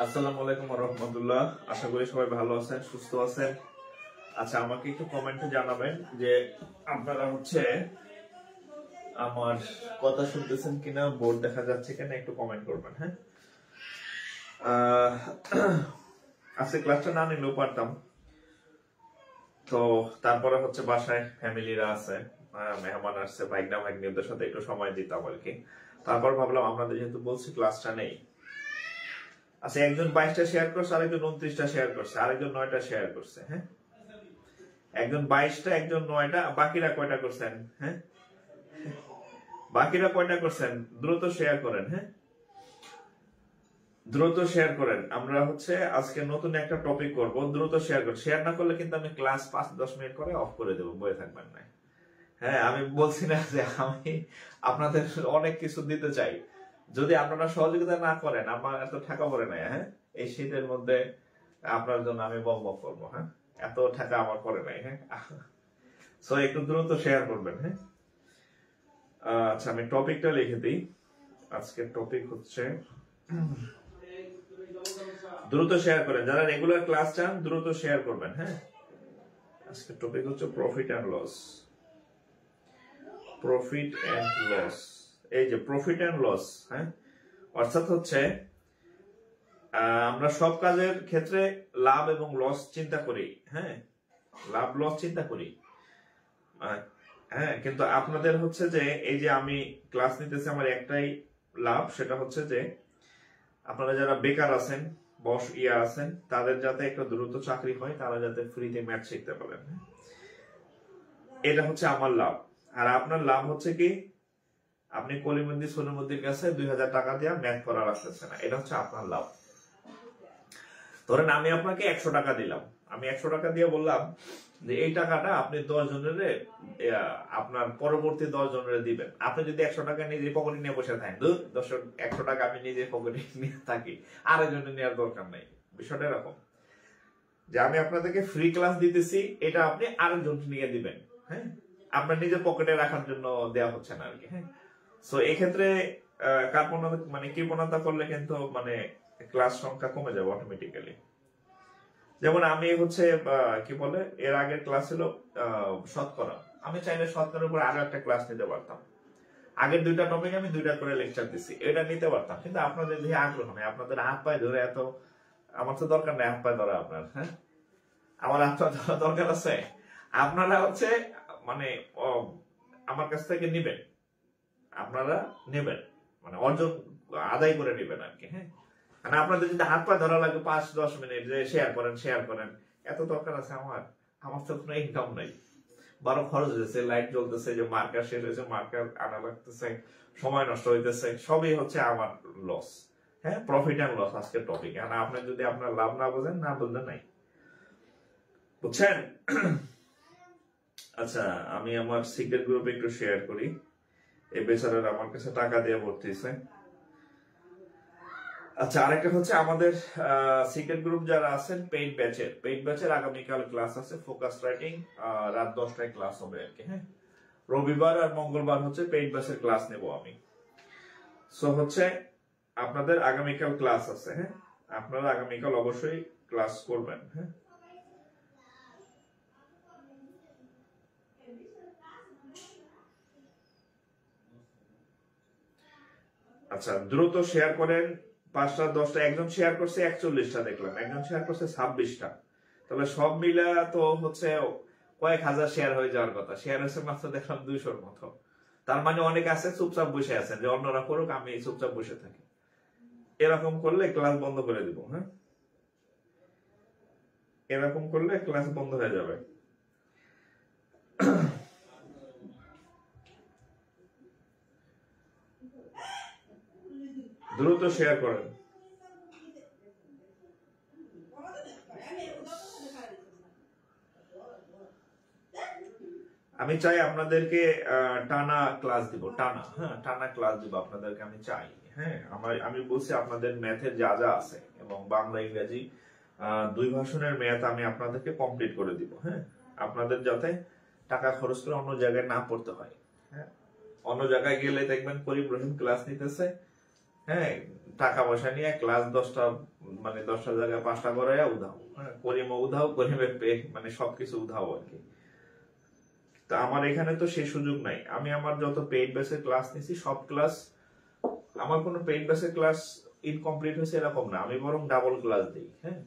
আসসালামু আলাইকুম ওয়া রাহমাতুল্লাহ। আশা করি সবাই ভালো আছেন, সুস্থ আছেন। আচ্ছা, আমাকে একটু কমেন্টে জানাবেন যে আপনারা আমার কথা শুনতেছেন কিনা, বোর্ড দেখা যাচ্ছে কিনা, একটু কমেন্ট করবেন। হ্যাঁ, আজকে ক্লাসটা না নিলেও পারতাম, তো তারপরে বাসায় ফ্যামিলিরা আছে, মেহমান আসছে, ভাইগনা ভাগ্নিদের সাথে একটু সময় দিতাম আর কি। তারপর ভাবলাম আপনাদের যেহেতু বলছি ক্লাসটা নেই। আচ্ছা, একজন 22টা শেয়ার করছে, আরেকজন 29টা শেয়ার করছে, আরেকজন 9টা শেয়ার করছে। হ্যাঁ, একজন 22টা, একজন 9টা, বাকিরা কয়টা করছেন? হ্যাঁ, বাকিরা কয়টা করছেন? দ্রুত শেয়ার করেন। হ্যাঁ, দ্রুত শেয়ার করেন। আমরা আজকে নতুন একটা টপিক করব, দ্রুত শেয়ার করেন। শেয়ার না করলে কিন্তু আমি ক্লাস 5-10 মিনিট করে অফ করে দেবো, বয়ে থাকবেন না। হ্যাঁ, আমি বলছি না যে আমি আপনাদের অনেক কিছু দিতে চাই। যদি আপনারা সহযোগিতা না করেন, আমার এত টাকা পড়ে নাই। হ্যাঁ, এই শীতের মধ্যে আপনার জন্য আমি বক বক করবো। হ্যাঁ, এত টাকা আমার পড়ে নাই। হ্যাঁ, সো একটু দ্রুত শেয়ার করবেন। হ্যাঁ, আচ্ছা, আমি টপিকটা লিখে দিই। আজকের টপিক দ্রুত শেয়ার করেন। যারা রেগুলার ক্লাস চান দ্রুত শেয়ার করবেন। হ্যাঁ, আজকের topic profit and loss. Profit and loss, এই যে প্রফিট এন্ড লস। হ্যাঁ, অর্থাৎ আমরা সব কাজের ক্ষেত্রে লাভ এবং লস চিন্তা করি। হ্যাঁ, লাভ লস চিন্তা করি। হ্যাঁ, কিন্তু আপনাদের যে এই যে আমি ক্লাস নিতেছি, আমার একটাই লাভ, সেটা যে আপনারা যারা বেকার আছেন, আছেন, তাদের যাতে একটা দ্রুত চাকরি হয়, তারা যাতে ফ্রিতে ম্যাথ শিখতে পারেন। এটা আমার লাভ। আর আপনার লাভ কি, আপনি কলিমুদ্দিন সোনামুদ্দির কাছে 2000 টাকা দিয়ে ম্যাথ করা রাখতেছে না, এটা আপনার লাভ। ধরেন আমি আপনাকে 100 টাকা দিলাম, আমি 100 টাকা দিয়ে বললাম যে এই টাকাটা আপনি 10 জনের আপনার পরবর্তী 10 জনের দিবেন। আপনি যদি 100 টাকা নিজে পকেটে নিয়ে বসে থাকেন, 100 টাকা আমি নিজে পকেটে নিয়ে থাকি, আরেকজনের নেওয়ার দরকার নাই। বিষয়টা এরকম যে আমি আপনাদেরকে ফ্রি ক্লাস দিতেছি, এটা আপনি আরেকজন নিয়ে দিবেন। হ্যাঁ, আপনার নিজের পকেটে রাখার জন্য দেওয়া হচ্ছে না আর কি। হ্যাঁ, সো এক্ষেত্রে কৃপণতা করলে কিন্তু ক্লাস সংখ্যা কমে যাবে অটোমেটিক্যালি। যেমন আমি কি বলে, এর আগের ক্লাস ছিল শতকরা, আমি চাইলে শতকরার উপর আরো একটা ক্লাস নিতে পারতাম। আগের 2টা টপিক আমি 2টা করে লেকচার দিছি, এটা নিতে পারতাম, কিন্তু আপনাদের দিয়ে আগ্রহ নেই। আপনাদের হাত পায়ে ধরে এত, আমার তো দরকার নেই হাত পায়ে ধরা আপনার। হ্যাঁ, আমার হাত পা ধরা দরকার আছে? আপনারা হচ্ছে মানে আমার কাছ থেকে নিবেন, আপনারা নেবেন, মানে অর্জন আদায় করে নেবেন আর কি। হ্যাঁ, মানে আপনাদের যদি হাত পা ধরা লাগে 5-10 মিনিট যে শেয়ার করেন, এত দরকার আছে আমার? আমার তো কোনো ইনকাম নাই, বড় খরচ হয়েছে, লাইট জ্বলতেছে, যে মার্কার শেষ হয়েছে, মার্কার আনা লাগতেছে, সময় নষ্ট হইতেছে, সবই হচ্ছে আমার লস। হ্যাঁ, প্রফিট এন্ড লস আজকের টপিক। আর আপনি যদি আপনার লাভ না বোঝেন, না বলতে নাই, বুঝছেন? আচ্ছা, আমি আমার সিক্রেট গ্রুপে একটু শেয়ার করি। এই বেচারারা আমার কাছে টাকা দিয়ে ভর্তি হয়েছে। আচ্ছা, আরেকটা হচ্ছে আমাদের সিক্রেট গ্রুপ যারা আছেন পেইড ব্যাচের আগামীকাল ক্লাস আছে, ফোকাস রাইটিং, রাত 10টায় ক্লাস হবে আর কি। হ্যাঁ, রবিবার আর মঙ্গলবার হচ্ছে পেইড ব্যাচের ক্লাস নেব আমি। সো হচ্ছে আপনাদের আগামীকাল ক্লাস আছে। হ্যাঁ, আপনারা আগামীকাল অবশ্যই ক্লাস করবেন। হ্যাঁ, আচ্ছা, দ্রুত শেয়ার করেন। 5টা 10টা, একজন শেয়ার করছে 41টা দেখলাম, একজন শেয়ার করছে 26টা। তবে সব মিলা তো হচ্ছে কয়েক হাজার শেয়ার হয়ে যাওয়ার কথা, শেয়ার হয়েছে মাত্র দেখলাম 200-র মতো। তার মানে অনেক আছে চুপচাপ বসে আছেন, যে অন্যরা করুক, আমি চুপচাপ বসে থাকি। এরকম করলে ক্লাস বন্ধ করে দিব। হ্যাঁ, এরকম করলে ক্লাস বন্ধ হয়ে যাবে। দ্রুত শেয়ার করেন। আমি চাই আপনাদেরকে টানা ক্লাস দিব, টানা ক্লাস দিব আপনাদেরকে, আমি চাই। হ্যাঁ, আমি বলছি আপনাদের ম্যাথের যা যা আছে এবং বাংলা ইংরেজি 2 ভাষণের ম্যাথ আমি আপনাদেরকে কমপ্লিট করে দিব। হ্যাঁ, আপনাদের যাতে টাকা খরচ করে অন্য জায়গায় না পড়তে হয়। হ্যাঁ, অন্য জায়গায় গেলে দেখবেন করিম রহিম ক্লাস নিতেছে, হ্যাঁ, টাকা পয়সা নিয়ে ক্লাস 10টা, মানে 10টা জায়গায় 5টা করে উধাও। হ্যাঁ, করিমও উধাও, করিমের মানে সবকিছু উধাও আর কি। তা আমার এখানে তো সেই সুযোগ নাই। আমি আমার যত পেইড বেসের ক্লাস নিছি সব ক্লাস, আমার কোনো পেইড বেসের ক্লাস ইনকমপ্লিট হয়েছে এরকম না, আমি বরং ডাবল ক্লাস দিই। হ্যাঁ,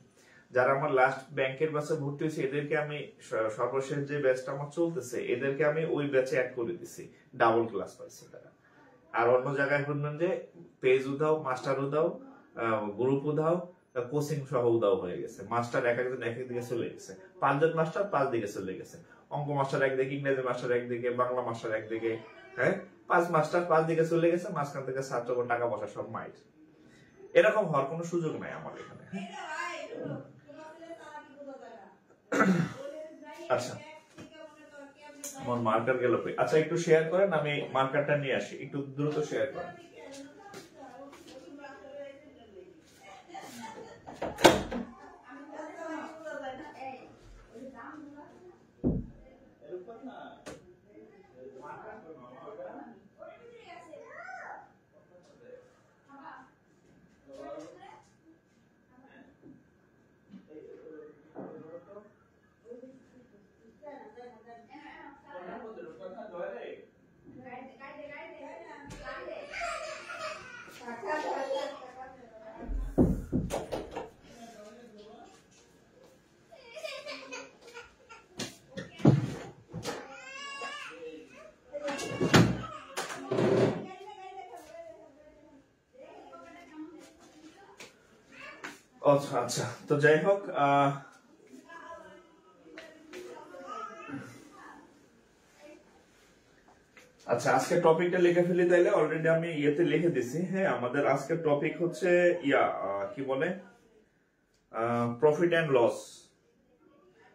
যারা আমার লাস্ট ব্যাংকের ব্যাচে ভর্তি হয়েছে এদেরকে আমি সর্বশেষ যে ব্যাচটা আমার চলতেছে এদেরকে আমি ওই ব্যাচে অ্যাড করে দিছি, ডাবল ক্লাস পাইছে তারা। আর অন্য জায়গায় শুনবেন যে পেজ উধাও, মাস্টার উধাও, গ্রুপ উধাও, কোচিং সহ উধাও হয়ে গেছে। মাস্টার এক একজন এক একদিকে চলে গেছে, 5 জন মাস্টার 5 দিকে চলে গেছে। অঙ্ক মাস্টার একদিকে, ইংরেজি মাস্টার একদিকে, বাংলা মাস্টার একদিকে। হ্যাঁ, 5 মাস্টার 5 দিকে চলে গেছে, মাঝখান থেকে ছাত্র টাকা পয়সা সব মাইর। এরকম হওয়ার কোনো সুযোগ নাই আমার এখানে। আচ্ছা, আমার মার্কার গেল। আচ্ছা, একটু শেয়ার করেন, আমি মার্কারটা নিয়ে আসি, একটু দ্রুত শেয়ার করেন। আচ্ছা, তো যাই হোক, আচ্ছা, আজকে টপিকটা লিখে ফেলি তাইলে। অলরেডি আমি ইয়েতে লিখে দিছি। হ্যাঁ, আমাদের আজকের টপিক হচ্ছে কি বলে, প্রফিট এন্ড লস।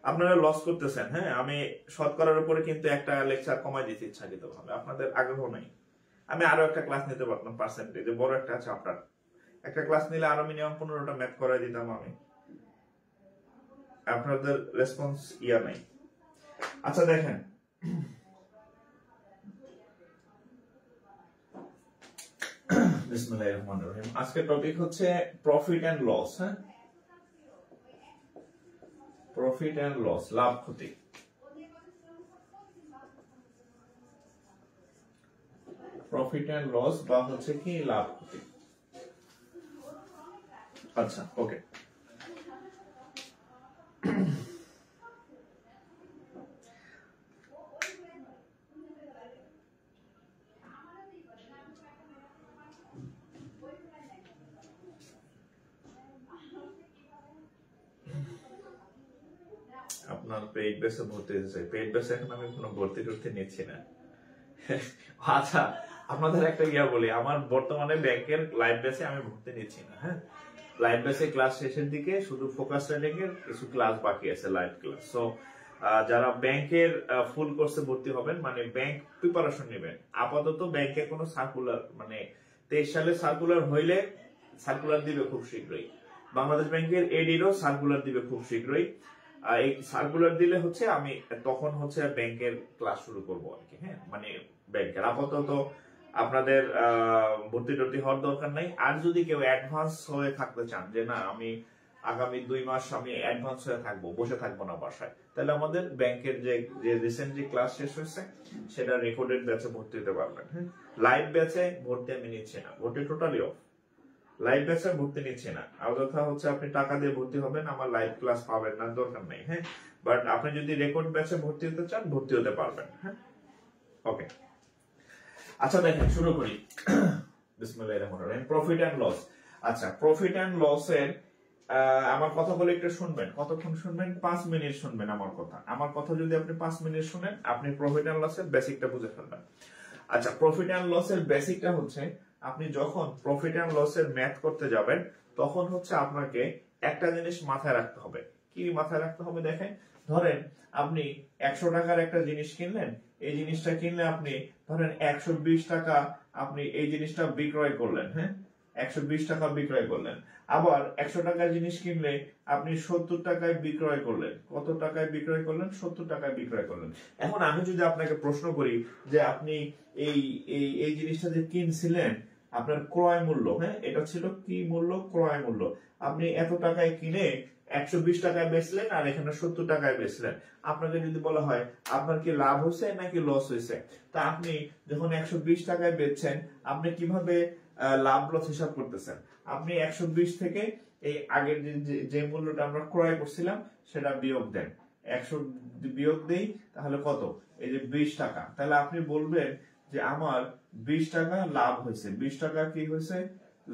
আপনারা লস করতেছেন। হ্যাঁ, আমি শতকরার উপরে কিন্তু একটা লেকচার কমাই দিতে ইচ্ছাকৃত ভাবে, আপনাদের আগ্রহ নাই। আমি আরো একটা ক্লাস নিতে পারতাম, পার্সেন্টেজে বড় একটা চ্যাপ্টার, একটা ক্লাস নিলে আরো মিনিমাম 15টা ম্যাথ করাই দিতাম আমি। আপনাদের রেসপন্স নাই। আচ্ছা, দেখেন, বিসমিল্লাহির রহমানির রহিম। আজকের টপিক হচ্ছে প্রফিট এন্ড লস। হ্যাঁ, প্রফিট এন্ড লস, লাভ ক্ষতি। প্রফিট এন্ড লস বা হচ্ছে কি লাভ ক্ষতি। আচ্ছা ওকে, আপনার পেইড বেসে ভর্তি হয়েছে, পেইড বেসে এখন আমি কোনো ভর্তি টর্তি নিচ্ছি না। আচ্ছা আপনাদের একটা বলি, আমার বর্তমানে ব্যাংকের লাইভ বেসে আমি ভর্তি নিচ্ছি না। হ্যাঁ, লাইভ বেসে ক্লাস শেষের দিকে শুধু ফোকাস ট্রেডিং এর কিছু ক্লাস বাকি আছে, লাইভ ক্লাস। সো যারা ব্যাংকের ফুল কোর্সে ভর্তি হবেন, মানে ব্যাংক প্রিপারেশন নেবেন, আপাতত ব্যাংকে কোনো সার্কুলার, মানে 23 সালে সার্কুলার হইলে সার্কুলার দিবে খুব শীঘ্রই, বাংলাদেশ ব্যাংকের এডিরও সার্কুলার দিবে খুব শীঘ্রই। এই সার্কুলার দিলে হচ্ছে আমি তখন হচ্ছে ব্যাংকের ক্লাস শুরু করবো আর কি। হ্যাঁ, মানে ব্যাংকের আপাতত আপনাদের ভর্তি টর্তি হওয়ার দরকার নাই। আর যদি কেউ অ্যাডভান্স হয়ে থাকতে চান, যে না আমি আগামী 2 মাস আমি অ্যাডভান্স হয়ে থাকবো, বসে থাকবো না বাসায়, তাহলে আমাদের ব্যাংকের যে রিসেন্টলি ক্লাস শেষ হয়েছে সেটা রেকর্ডেড ব্যাচে ভর্তি হতে পারবেন। হ্যাঁ, লাইভ ব্যাচে ভর্তি আমি নিচ্ছি না, ভর্তি টোটালি অফ, লাইভ ব্যাচে ভর্তি নিচ্ছি না। আর কথা হচ্ছে আপনি টাকা দিয়ে ভর্তি হবেন, আমার লাইভ ক্লাস পাবেন না, দরকার নাই। হ্যাঁ, বাট আপনি যদি রেকর্ড ব্যাচে ভর্তি হতে চান ভর্তি হতে পারবেন। হ্যাঁ ওকে, আচ্ছা দেখেন শুরু করি। বিসমিল্লাহির রহমানির রহিম। Profit and loss. আচ্ছা, প্রফিট এন্ড লস এর আমার কথা বলে একটু শুনবেন। কতক্ষণ শুনবেন? 5 মিনিট শুনবেন আমার কথা। আমার কথা যদি আপনি 5 মিনিট শুনেন, আপনি প্রফিট এন্ড লস এর বেসিকটা বুঝে ফেলবেন। আচ্ছা, প্রফিট এন্ড লস এর বেসিকটা হচ্ছে, আপনি যখন প্রফিট এন্ড লস এর ম্যাথ করতে যাবেন তখন হচ্ছে আপনাকে একটা জিনিস মাথায় রাখতে হবে। কি মাথায় রাখতে হবে? দেখেন, ধরেন আপনি 100 টাকার একটা জিনিস কিনলেন, এই জিনিসটা কিনলে আপনি ধরেন 120 টাকা আপনি এই জিনিসটা বিক্রয় করলেন। হ্যাঁ, 120 টাকা বিক্রয় করলেন। আবার 100 টাকার জিনিস কিনলে আপনি 70 টাকায় বিক্রয় করলেন। কত টাকায় বিক্রয় করলেন? 70 টাকায় বিক্রয় করলেন। এখন আমি যদি আপনাকে প্রশ্ন করি যে আপনি এই এই এই জিনিসটা যে কিনছিলেন, আপনার ক্রয় মূল্য, হ্যাঁ এটা ছিল কি মূল্য? ক্রয় মূল্য। আপনি এত টাকায় কিনে 120 টাকায় বেচলেন আর এখানে 70 টাকায় বেচলেন। আপনাকে যদি বলা হয় আপনার কি লাভ হয়েছে নাকি লস হয়েছে, তা আপনি যখন 120 টাকায় বেচছেন, আপনি কিভাবে লাভ লস হিসাব করতেছেন? আপনি 120 থেকে এই আগের যে মূল্যটা আমরা ক্রয় করছিলাম সেটা বিয়োগ দেন। 100 বিয়োগ দেই, তাহলে কত? এই যে 20 টাকা। তাহলে আপনি বলবেন যে আমার 20 টাকা লাভ হয়েছে। 20 টাকা কি হয়েছে?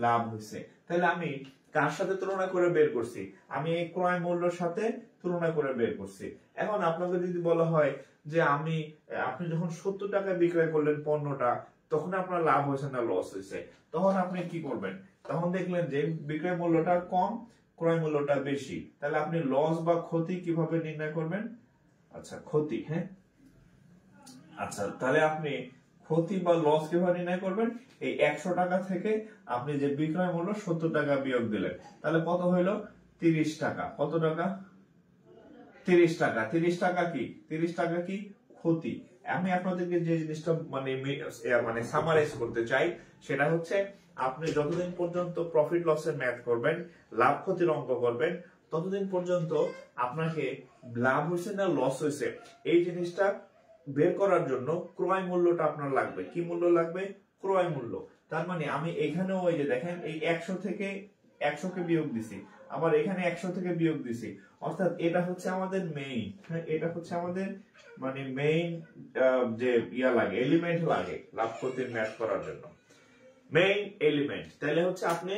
লাভ হয়েছে। তাহলে আমি কার সাথে তুলনা করে বের করছি? আমি এই ক্রয় মূল্যের সাথে তুলনা করে বের করছি। এখন আপনাকে যদি বলা হয় যে আপনি যখন 70 টাকায় বিক্রয় করলেন পণ্যটা, তখন আপনার লাভ হয়েছে না লস হয়েছে, তখন আপনি কি করবেন? তখন দেখলেন যে বিক্রয় মূল্যটা কম, ক্রয় মূল্যটা বেশি, তাহলে আপনি লস বা ক্ষতি কিভাবে নির্ণয় করবেন? আচ্ছা, ক্ষতি। হ্যাঁ, আচ্ছা তাহলে আপনি ক্ষতি বা লস কিভাবে নির্ণয় করবেন? এই 100 টাকা থেকে আপনি যে বিক্রয় মূল্য 70 টাকা বিয়োগ দিলেন, তাহলে কত হইলো? 30 টাকা। কত টাকা? 30 টাকা। 30 টাকা কি? 30 টাকা কি? ক্ষতি। আমি আপনাদেরকে যে জিনিসটা মানে সামারাইজ করতে চাই সেটা হচ্ছে, আপনি যতদিন পর্যন্ত প্রফিট লসের ম্যাথ করবেন, লাভ ক্ষতির অঙ্ক করবেন, ততদিন পর্যন্ত আপনাকে লাভ হয়েছে না লস হয়েছে এই জিনিসটা বের করার জন্য ক্রয় মূল্যটা আপনার লাগবে। কি মূল্য লাগবে? ক্রয় মূল্য। তার মানে আমি এখানেও ওই যে দেখেন, এই 100 থেকে 100 কে বিয়োগ দিছি, আবার এখানে 100 থেকে বিয়োগ দিছি, অর্থাৎ এটা হচ্ছে আমাদের মেইন। হ্যাঁ, এটা হচ্ছে আমাদের মানে মেইন যে লাগে, এলিমেন্ট লাগে লাভ ক্ষতির ম্যাথ করার জন্য, মেইন এলিমেন্ট। তাহলে হচ্ছে আপনি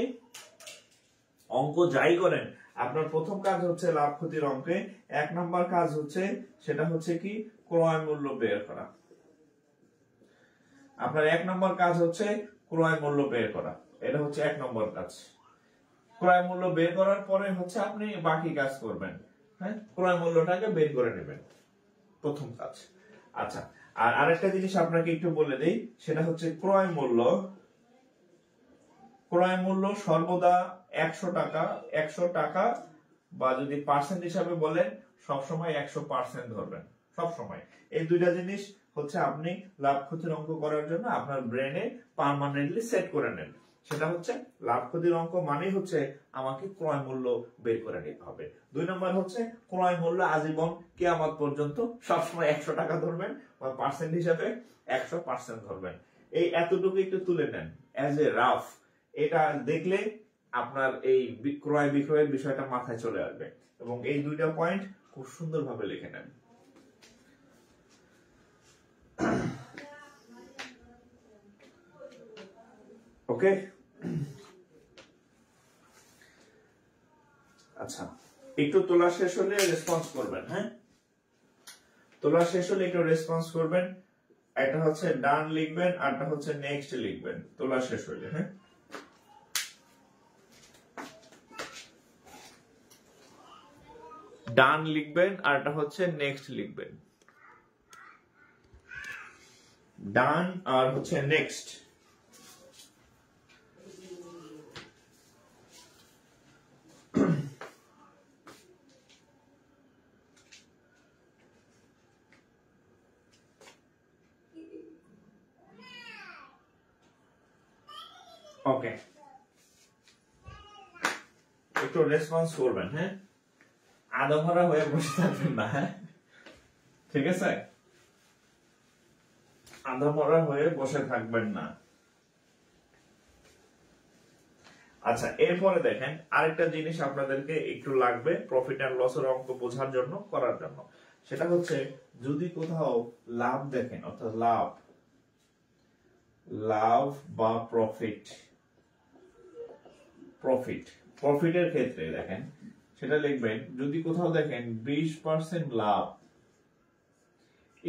অঙ্ক যাই করেন, আপনার প্রথম কাজ হচ্ছে লাভ ক্ষতির অঙ্কে 1 নম্বর কাজ হচ্ছে, সেটা হচ্ছে কি? ক্রয় মূল্য বের করা। আপনার 1 নম্বর কাজ হচ্ছে ক্রয় মূল্য বের করা। এটা হচ্ছে 1 নম্বর কাজ। ক্রয় মূল্য বের করার পরে হচ্ছে আপনি বাকি কাজ করবেন। হ্যাঁ, ক্রয় মূল্যটাকে বের করে নেবেন, প্রথম কাজ। আচ্ছা, আর আরেকটা জিনিস আপনাকে একটু বলে দেই, সেটা হচ্ছে ক্রয় মূল্য। ক্রয় মূল্য সর্বদা 100 টাকা। 100 টাকা বা যদি পার্সেন্ট হিসাবে বলেন, সবসময় 100% ধরবেন, সবসময়। এই দুইটা জিনিস হচ্ছে আপনি লাভ ক্ষতির অঙ্ক করার জন্য আপনার ব্রেনে পার্মানেন্টলি সেট করে নেন। সেটা হচ্ছে লাভ ক্ষতির অঙ্ক মানেই হচ্ছে আমাকে ক্রয় মূল্য বের করে নিতে হবে। 2 নম্বর হচ্ছে ক্রয় মূল্য আজীবন কিয়ামত পর্যন্ত সবসময় 100 টাকা ধরবেন বা পার্সেন্ট হিসাবে 100% ধরবেন। এই এতটুকু একটু তুলে নেন অ্যাজ এ রাফ। এটা দেখলে আপনার এই ক্রয় বিক্রয়ের বিষয়টা মাথায় চলে আসবে, এবং এই দুইটা পয়েন্ট খুব সুন্দরভাবে লিখে নেন। ওকে, আচ্ছা একটু তোলা শেষ হলে রেসপন্স করবেন। হ্যাঁ, তোলা শেষ হলে একটু রেসপন্স করবেন। একটা হচ্ছে ডান লিখবেন, আরটা হচ্ছে নেক্সট লিখবেন তোলা শেষ হলে। হ্যাঁ, ডান লিখবেন, আরটা হচ্ছে নেক্সট লিখবেন। ডান আর হচ্ছে নেক্সট। ওকে, একটু রেসপন্স করবেন। হ্যাঁ, আদমরা হয়ে বসে থাকবেন না। হ্যাঁ, ঠিক আছে, আদমরা হয়ে বসে থাকবেন না। আচ্ছা, এরপরে দেখেন আরেকটা জিনিস আপনাদেরকে একটু লাগবে প্রফিট এন্ড লসের অঙ্ক বোঝার জন্য, করার জন্য। সেটা হচ্ছে যদি কোথাও লাভ দেখেন, অর্থাৎ লাভ বা প্রফিটের ক্ষেত্রে দেখেন সেটা লিখবেন, যদি কোথাও দেখেন 20% লাভ,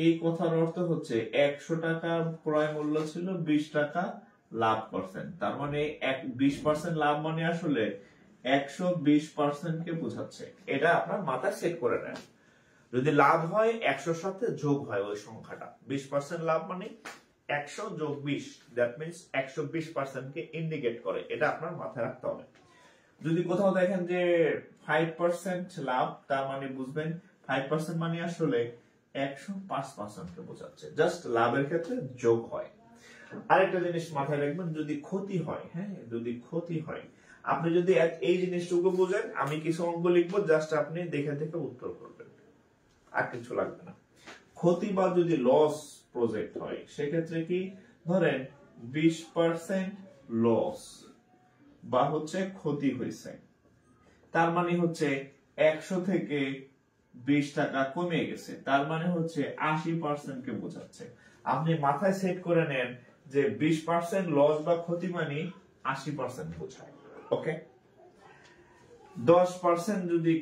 এই কথার অর্থ হচ্ছে 100 টাকা ক্রয় মূল্য ছিল, 20 টাকা লাভ করছেন। তার মানে 20% লাভ মানে আসলে 120% কে বোঝাচ্ছে। এটা আপনার মাথায় সেট করে নেন। যদি লাভ হয় 100 সাথে যোগ হয় ওই সংখ্যাটা, 20% লাভ মানে 100 যোগ 20, দ্যাট মিন্স 120% কে ইন্ডিকেট করে। এটা আপনার মাথায় রাখতে হবে। যদি কোথাও দেখেন যে 5% লাভ, তার মানে বুঝবেন 5% মানে আসলে 105% কে বোঝাচ্ছে। জাস্ট লাভের ক্ষেত্রে যোগ হয়। আরেকটা জিনিস মাথায় রাখবেন, যদি ক্ষতি হয়, হ্যাঁ যদি ক্ষতি হয়, আপনি যদি এই জিনিসটুকু বুঝেন, আমি কিছু অঙ্ক লিখবো, জাস্ট আপনি দেখে দেখে উত্তর করবেন, আর কিছু লাগবে না। ক্ষতি বা যদি লস প্রজেক্ট হয়, সেক্ষেত্রে কি ধরেন 20% লস বা হচ্ছে ক্ষতি হয়েছে, তার মানে হচ্ছে 100 থেকে 20 টাকা কমে গেছে, তার মানে হচ্ছে 80% কে বোঝাচ্ছে। আপনি মাথায় সেট করে নেন যে 20% লস বা ক্ষতি মানে 80% বোঝায়। ওকে, 10% যদি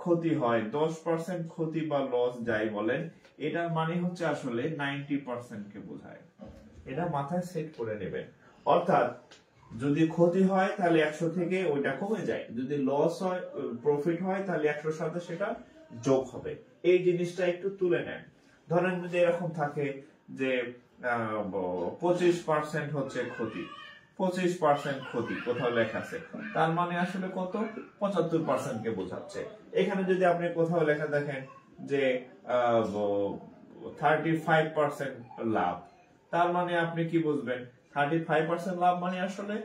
ক্ষতি হয়, 10% ক্ষতি বা লস যাই বলেন, এটার মানে হচ্ছে আসলে 90% কে বোঝায়। এটা মাথায় সেট করে নেবেন। অর্থাৎ যদি ক্ষতি হয় তাহলে 100 থেকে ওইটা কমে যায়, যদি লস হয় প্রফিট হয় তাহলে 100 সাথে সেটা যোগ হবে। এই জিনিসটা একটু তুলে নেন। ধরেন যদি এরকম থাকে যে 25% হচ্ছে ক্ষতি, 25% ক্ষতি কোথাও লেখা আছে, তার মানে আসলে কত? 75% কে বোঝাচ্ছে। এখানে যদি আপনি কোথাও লেখা দেখেন যে 35% লাভ, তার মানে আপনি কি বুঝবেন? 35% লাভ মানে আসলে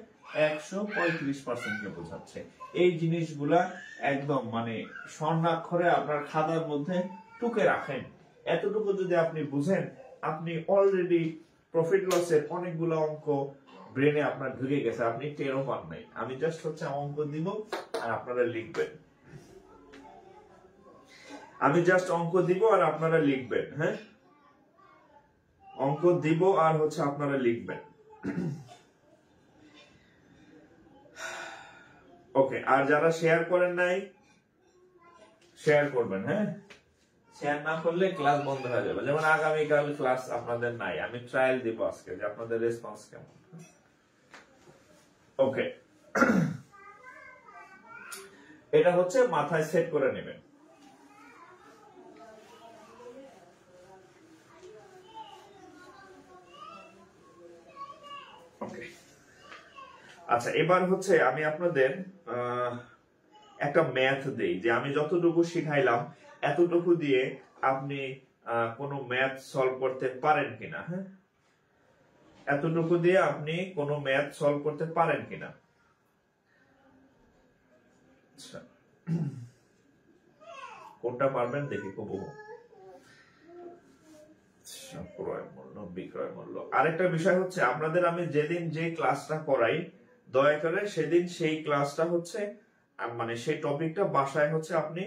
135% কে বোঝাচ্ছে। এই জিনিসগুলা একদম মানে স্বর্ণাক্ষরে আপনার খাতার মধ্যে টুকে রাখেন। এতটুকু যদি আপনি বুঝেন, আপনি অলরেডি প্রফিট লসের অনেকগুলো অঙ্ক ব্রেনে আপনার ঢুকে গেছে, আপনি টেরও পান নাই। আমি জাস্ট হচ্ছে অঙ্ক দিব আর আপনারা লিখবেন। আমি জাস্ট অঙ্ক দিব আর আপনারা লিখবেন। হ্যাঁ, অঙ্ক দিব আর হচ্ছে আপনারা লিখবেন। ওকে, আর যারা শেয়ার করেন নাই শেয়ার করবেন। হ্যাঁ, শেয়ার না করলে ক্লাস বন্ধ হয়ে যাবে। যেমন আগামীকাল ক্লাস আপনাদের নাই, আমি ট্রায়াল দিব আজকে যে আপনাদের রেসপন্স কেমন। ওকে, এটা হচ্ছে মাথায় সেট করে নেবেন। ওকে, আচ্ছা এবার হচ্ছে আমি আপনাদের একটা ম্যাথ দেই, যে আমি যতটুকু শিখাইলাম এতটুকু দিয়ে আপনি কোনো ম্যাথ সলভ করতে পারেন কিনা। হ্যাঁ, এতটুকু দিয়ে আপনি কোনো ম্যাথ সলভ করতে পারেন কিনা। আচ্ছা, কোনটা পারবেন দেখি কবু। ক্রয় মূল্য বিক্রয় মূল্য। আরেকটা বিষয় হচ্ছে আপনাদের আমি যেদিন যে ক্লাসটা করাই দয়া করে সেদিন সেই ক্লাসটা হচ্ছে মানে সেই টপিকটা বাসায় হচ্ছে আপনি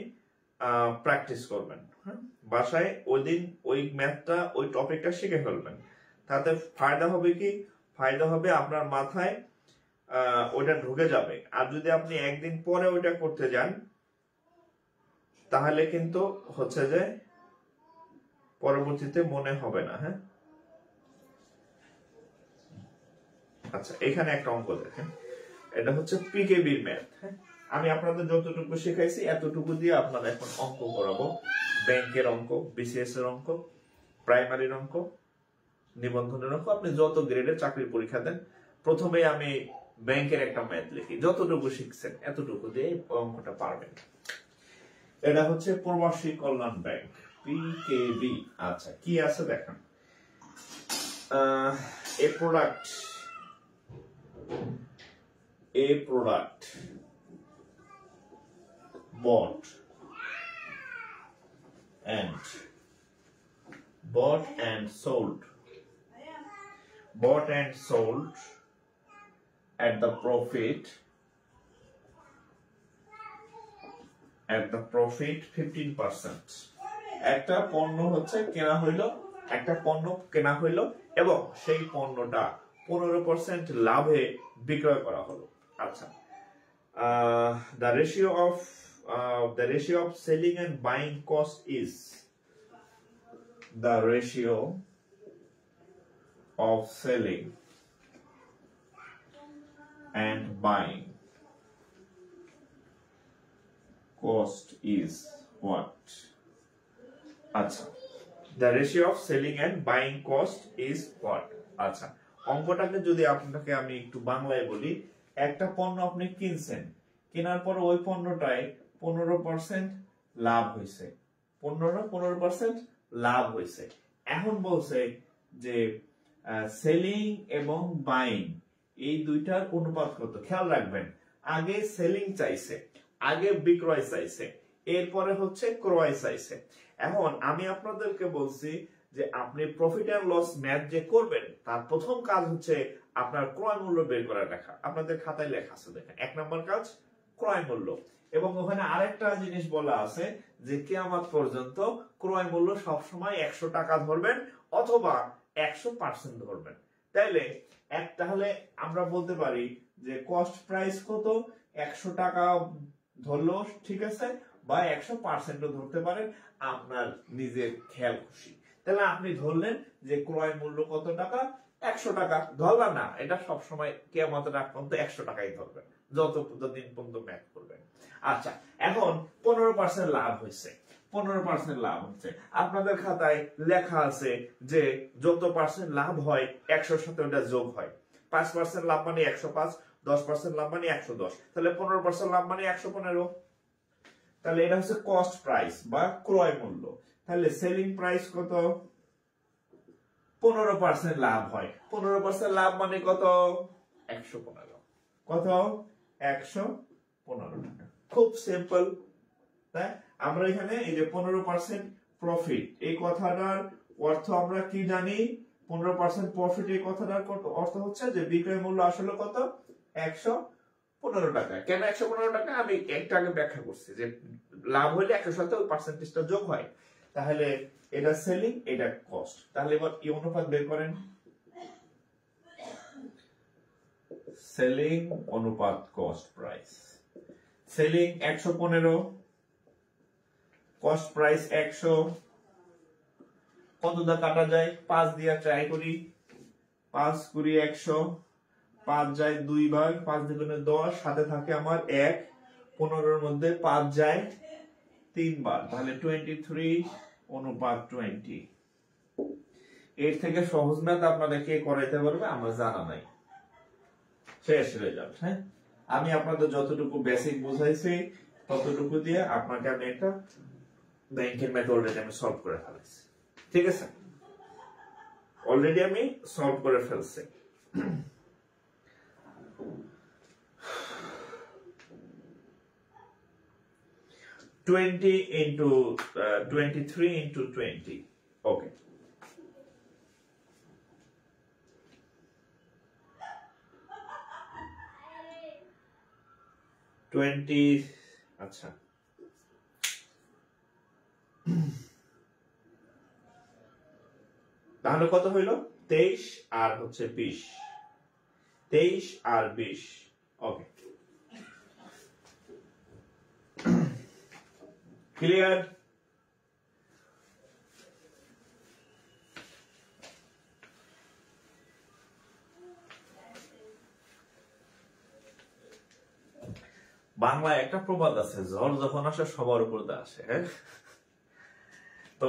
প্র্যাকটিস করবেন। হ্যাঁ, বাসায় ওই দিন ওই ম্যাথটা ওই টপিকটা শিখে ফেলবেন। তাতে ফায়দা হবে কি, ফায়দা হবে আপনার মাথায় ওইটা ঢুকে যাবে। আর যদি আপনি একদিন পরে ওইটা করতে যান তাহলে কিন্তু হচ্ছে যে পরবর্তীতে মনে হবে না। হ্যাঁ, আচ্ছা এখানে একটা অঙ্ক দেখেন, এটা হচ্ছে পিকেবির ম্যাথ। হ্যাঁ, আমি আপনাদের যতটুকু শেখাইছি এতটুকু দিয়ে আপনারা এখন অঙ্ক করাবো। ব্যাংকের অঙ্ক, বিসিএস এর অঙ্ক, প্রাইমারির অঙ্ক, নিবন্ধনের অঙ্ক। আপনি যত গ্রেডের চাকরির পরীক্ষা দেন প্রথমে আমি ব্যাংকের একটা ম্যাথ লিখি, যতটুকু শিখছেন এতটুকু দিয়ে অঙ্কটা পারবেন। এটা হচ্ছে প্রবাসী কল্যাণ ব্যাংক, পিকেবি। আচ্ছা কি আছে দেখেন, a product bought and sold at the profit 15%। একটা পণ্য হচ্ছে কেনা হইলো, একটা পণ্য কেনা হইলো এবং সেই পণ্যটা 15% লাভে বিক্রয় করা হলো। আচ্ছা, the ratio of selling and buying cost is the ratio of selling and buying cost is what? আচ্ছা, the ratio of selling and buying cost is what? আচ্ছা, অঙ্কটাকে যদি আপনাকে আমি একটু বাংলায় বলি, একটা পণ্য আপনি কিনছেন, কেনার পর ওই পণ্যটায় 15% লাভ হয়েছে, 15% লাভ হয়েছে। এখন বলছে যে সেলিং এবং বাইং এই দুইটার অনুপাত কত। খেয়াল রাখবেন, আগে সেলিং চাইছে, আগে বিক্রয় চাইছে, এরপরে হচ্ছে ক্রয় চাইছে। এখন আমি আপনাদেরকে বলছি যে আপনি প্রফিট এন্ড লস ম্যাথ যে করবেন তার প্রথম কাজ হচ্ছে আপনার ক্রয় মূল্য বের করে লেখা। আপনাদের খাতায় লেখা আছে দেখেন, 1 নম্বর কাজ ক্রয় মূল্য। এবং ওখানে আরেকটা জিনিস বলা আছে যে কিয়ামত পর্যন্ত ক্রয় মূল্য সবসময় 100 টাকা ধরবেন অথবা 100% ধরবেন। তাহলে আমরা বলতে পারি যে কস্ট প্রাইস কত, 100 টাকা ধরলো ঠিক আছে, বা 100% ধরতে পারেন, আপনার নিজের খেয়াল খুশি। তাহলে আপনি ধরলেন যে ক্রয় মূল্য কত টাকা, 100 টাকা ধরলাম না, এটা সবসময় কিয়ামতের আগ পর্যন্ত 100 টাকাই ধরবেন যতদিন পর্যন্ত ম্যাথ করবেন। আচ্ছা, এখন 15% লাভ হয়েছে, 15% লাভ হচ্ছে। আপনাদের খাতায় লেখা আছে যে যত পার্সেন্ট লাভ হয় 100-র সাথে ওটা যোগ হয়। 5% লাভ মানে 105, 10% লাভ মানে 110, তাহলে 15% লাভ মানে 115। তাহলে এটা হচ্ছে কস্ট প্রাইস বা ক্রয় মূল্য। তাহলে সেলিং প্রাইস কত, 15% লাভ হয়, 15% লাভ মানে কত, 115। কত, 115 টাকা। খুব সিম্পল। তাই আমরা এখানে এই যে 15% প্রফিট এই কথাটার অর্থ আমরা কি জানি, 15% প্রফিট এই কথাটার অর্থ হচ্ছে যে বিক্রয় মূল্য আসলে কত, 115 টাকা। কেন 115 টাকা আমি একটু আগে ব্যাখ্যা করছি যে লাভ হলে 100 সাথে ওই পার্সেন্টেজটা যোগ হয়। তাহলে এটা সেলিং, এটা কস্ট। তাহলে এবার এই অনুপাত বের করেন, সেলিং অনুপাত cost price. Selling 115, cost price 100। কত দা কাটা যায়, 5 দিয়া ট্রাই করি, 5 কুড়ি 100, 5 যায় 2 বার, 5 দুগুণে 10, সাথে থাকে আমার 1, 15-র মধ্যে 5 যায় 3 বার, তাহলে 23 অনুপাত 20। এর থেকে সহজ ম্যাথ আপনাদের কে করাইতে পারবে আমার জানা নাই। শেষ রেজাল্ট। হ্যাঁ, আমি আপনাদের যতটুকু বেসিক বুঝাইছি ততটুকু দিয়ে আপনাকে আমি একটা ব্যাংকের ম্যাথ অলরেডি আমি সলভ করে ফেলেছি। ঠিক আছে, অলরেডি আমি সলভ করে ফেলছি। (20 into 23 into 20). ওকে, 20, আচ্ছা তাহলে কত হইল? 23 আর হচ্ছে 20, 23 আর 20। ওকে, ক্লিয়ার? বাংলায় একটা প্রবাদ আছে, ঝড় যখন আসে সবার উপর দিয়ে আসে। হ্যাঁ, তো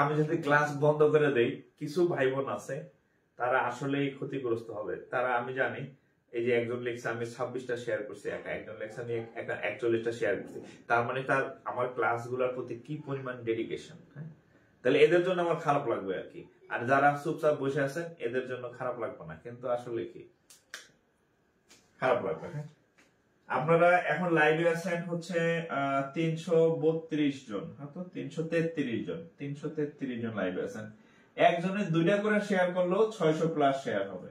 আমি যদি ক্লাস বন্ধ করে দেই, কিছু ভাই বোন আছে তারা আসলেই ক্ষতিগ্রস্ত হবে। তারা, আমি জানি, এই যে একজন লেখছে আমি 26টা শেয়ার করছি, একজন লেখছে আমি 41টা শেয়ার করছি, তার মানে তার আমার ক্লাসগুলোর প্রতি কি পরিমাণ ডেডিকেশন। হ্যাঁ, তাহলে এদের জন্য আমার খারাপ লাগবে আর কি। আর যারা চুপচাপ বসে আছেন এদের জন্য খারাপ লাগবে না, কিন্তু আসলে কি খারাপ লাগবে। হ্যাঁ, আপনারা এখন লাইভে আছেন হচ্ছে 332 জন, হয়তো 333 জন, 333 জন লাইভে আছেন। একজনে 2টা করে শেয়ার করলো 600 প্লাস শেয়ার হবে।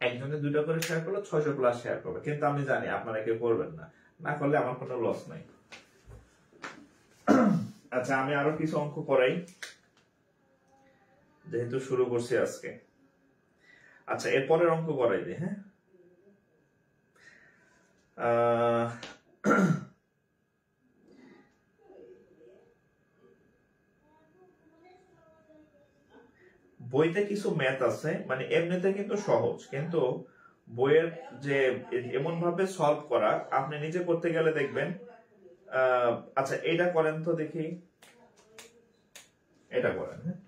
একজনে 2টা করে শেয়ার করলো 600 প্লাস শেয়ার করবে, কিন্তু আমি জানি আপনারা কেউ করবেন না, না করলে আমার কোনো লস নাই। আচ্ছা, আমি আরো কিছু অঙ্ক করাই যেহেতু শুরু করছি আজকে। আচ্ছা, এরপরের অঙ্ক করাই দিই। হ্যাঁ, বইতে কিছু ম্যাথ আছে, মানে এমনিতে কিন্তু সহজ, কিন্তু বইয়ের যে এমন ভাবে সলভ করা, আপনি নিজে করতে গেলে দেখবেন। আচ্ছা, এটা করেন তো দেখি, এটা করেন। হ্যাঁ,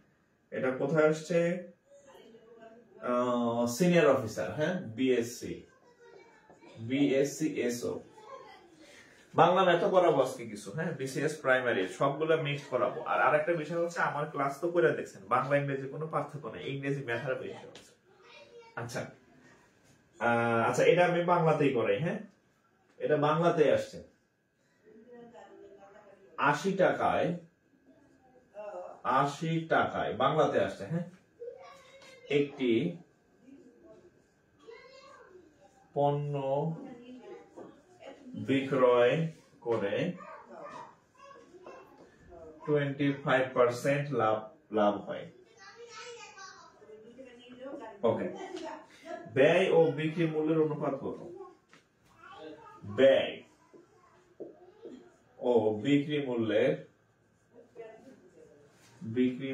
এটা কোথায় আসছে? সিনিয়র অফিসার, হ্যাঁ, বিএসসি এসও। বাংলা ম্যাথও করাবো আজকে কিছু। হ্যাঁ, বিসিএস প্রাইমারি সবগুলো মিক্স করাবো। আর আরেকটা বিষয় হচ্ছে, আমার ক্লাস তো করে দেখছেন, বাংলা ইংরেজি কোনো পার্থক্য নেই, ইংরেজি ম্যাথার বেশি হচ্ছে। আচ্ছা, আচ্ছা, এটা আমি বাংলাতেই করাই। হ্যাঁ, এটা বাংলাতেই আসছে। 80 টাকায় বাংলাতে আসছে। হ্যাঁ, একটি পণ্য বিক্রয় করে 25% লাভ হয়। ওকে, ব্যয় ও বিক্রি মূল্যের অনুপাত কত? ব্যয় ও বিক্রি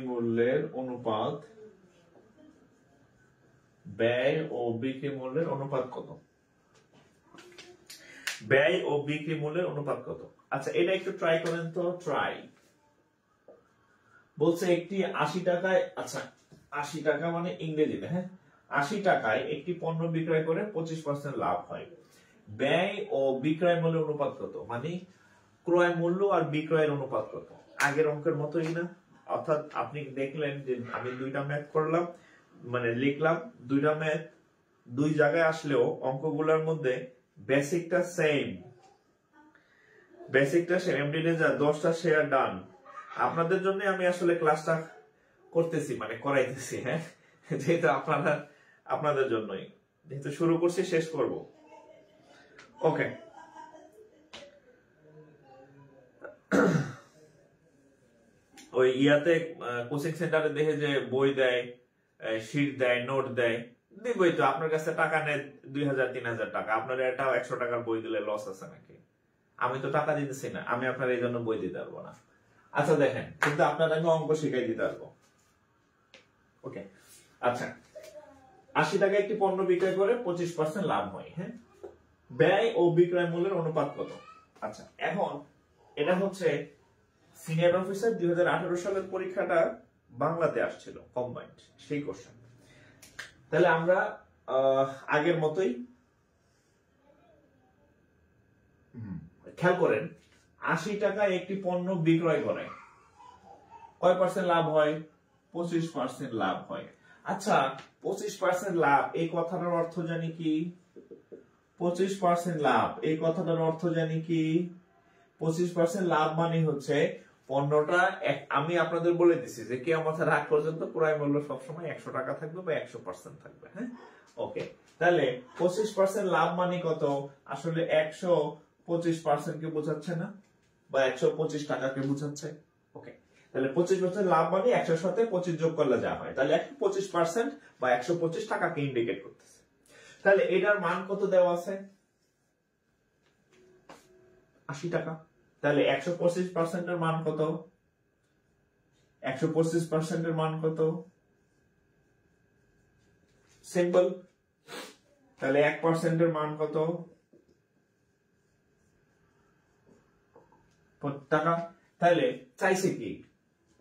মূল্যের অনুপাত, ব্যয় ও বিক্রি মূল্যের অনুপাত কত? ব্যয় ও বিক্রি মূল্যের অনুপাত কত? আচ্ছা, এটা একটু ট্রাই করেন তো। ট্রাই বলছে একটি 80 টাকায়, আচ্ছা 80 টাকা মানে ইংরেজিতে, হ্যাঁ, 80 টাকায় একটি পণ্য বিক্রয় করে 25% লাভ হয়। ব্যয় ও বিক্রয় মূল্যের অনুপাত কত? মানে ক্রয় মূল্য আর বিক্রয়ের অনুপাত কত? আগের অঙ্কের মতোই না? অর্থাৎ আপনি দেখলেন যে আমি 2টা ম্যাথ করলাম, মানে লিখলাম 2টা ম্যাথ, 2 জায়গায় আসলেও অঙ্কগুলোর মধ্যে বেসিকটা সেম। এমডিতে যা 10টা শেয়ার ডান। আপনাদের জন্য আমি আসলে ক্লাসটা করতেছি, মানে করাইতেছি। হ্যাঁ, যেহেতু আপনাদের জন্যই, যেহেতু শুরু করছি শেষ করব। ওকে, ওই ইয়াতে কোচিং সেন্টারে দেখে যে বই দেয়, শীট দেয়, নোট দেয়, দিবই তো। আপনার কাছে টাকা নেয় 2000-3000 টাকা, আপনার এটা 100 টাকার বই দিলে লস আছে নাকি? আমি তো টাকা দিতেছি না, আমি আপনার এই জন্য বই দিতে পারবো না। আচ্ছা দেখেন, কিন্তু আপনার আমি অঙ্ক শিখাই দিতে পারবো। ওকে, আচ্ছা, 80 টাকা একটি পণ্য বিক্রয় করে 25% লাভ হয়। হ্যাঁ, ব্যয় ও বিক্রয় মূল্যের অনুপাত কত? আচ্ছা, এখন এটা হচ্ছে সিনিয়র অফিসার 2018 সালের পরীক্ষাটা বাংলাতে আসছিল কম্বাইন্ড, সেই কোশ্চেন। তাহলে আমরা আগের মতোই খেয়াল করেন, 80 টাকায় একটি পণ্য বিক্রয় করে কয় পার্সেন্ট লাভ হয়? 25% লাভ হয়। আচ্ছা, 25% লাভ এই কথাটার অর্থ জানি কি? 25% লাভ এই কথাটার অর্থ জানি কি? 25% লাভ মানে হচ্ছে পণ্যটা, আমি আপনাদের বলে দিছি যে কিয়ামতের আগ পর্যন্ত ক্রয় মূল্য সবসময় 100 টাকা থাকবে বা 100% থাকবে। হ্যাঁ, ওকে, তাহলে 25% লাভ মানে কত? আসলে 125% কে বোঝাচ্ছে না, বা 125 টাকাকে বোঝাচ্ছে। ওকে, তাহলে 25% লাভ মানে 100 সাথে 25 যোগ করলে যা হয়, তাহলে 125% বা 125 টাকাকে ইন্ডিকেট করতেছে। তাহলে এটার মান কত দেওয়া আছে? 80 টাকা। তাহলে 125% এর মান কত? 125% এর মান কত? সিম্পল। তাহলে 1% এর মান কত? টাকা। তাহলে চাইছে কি?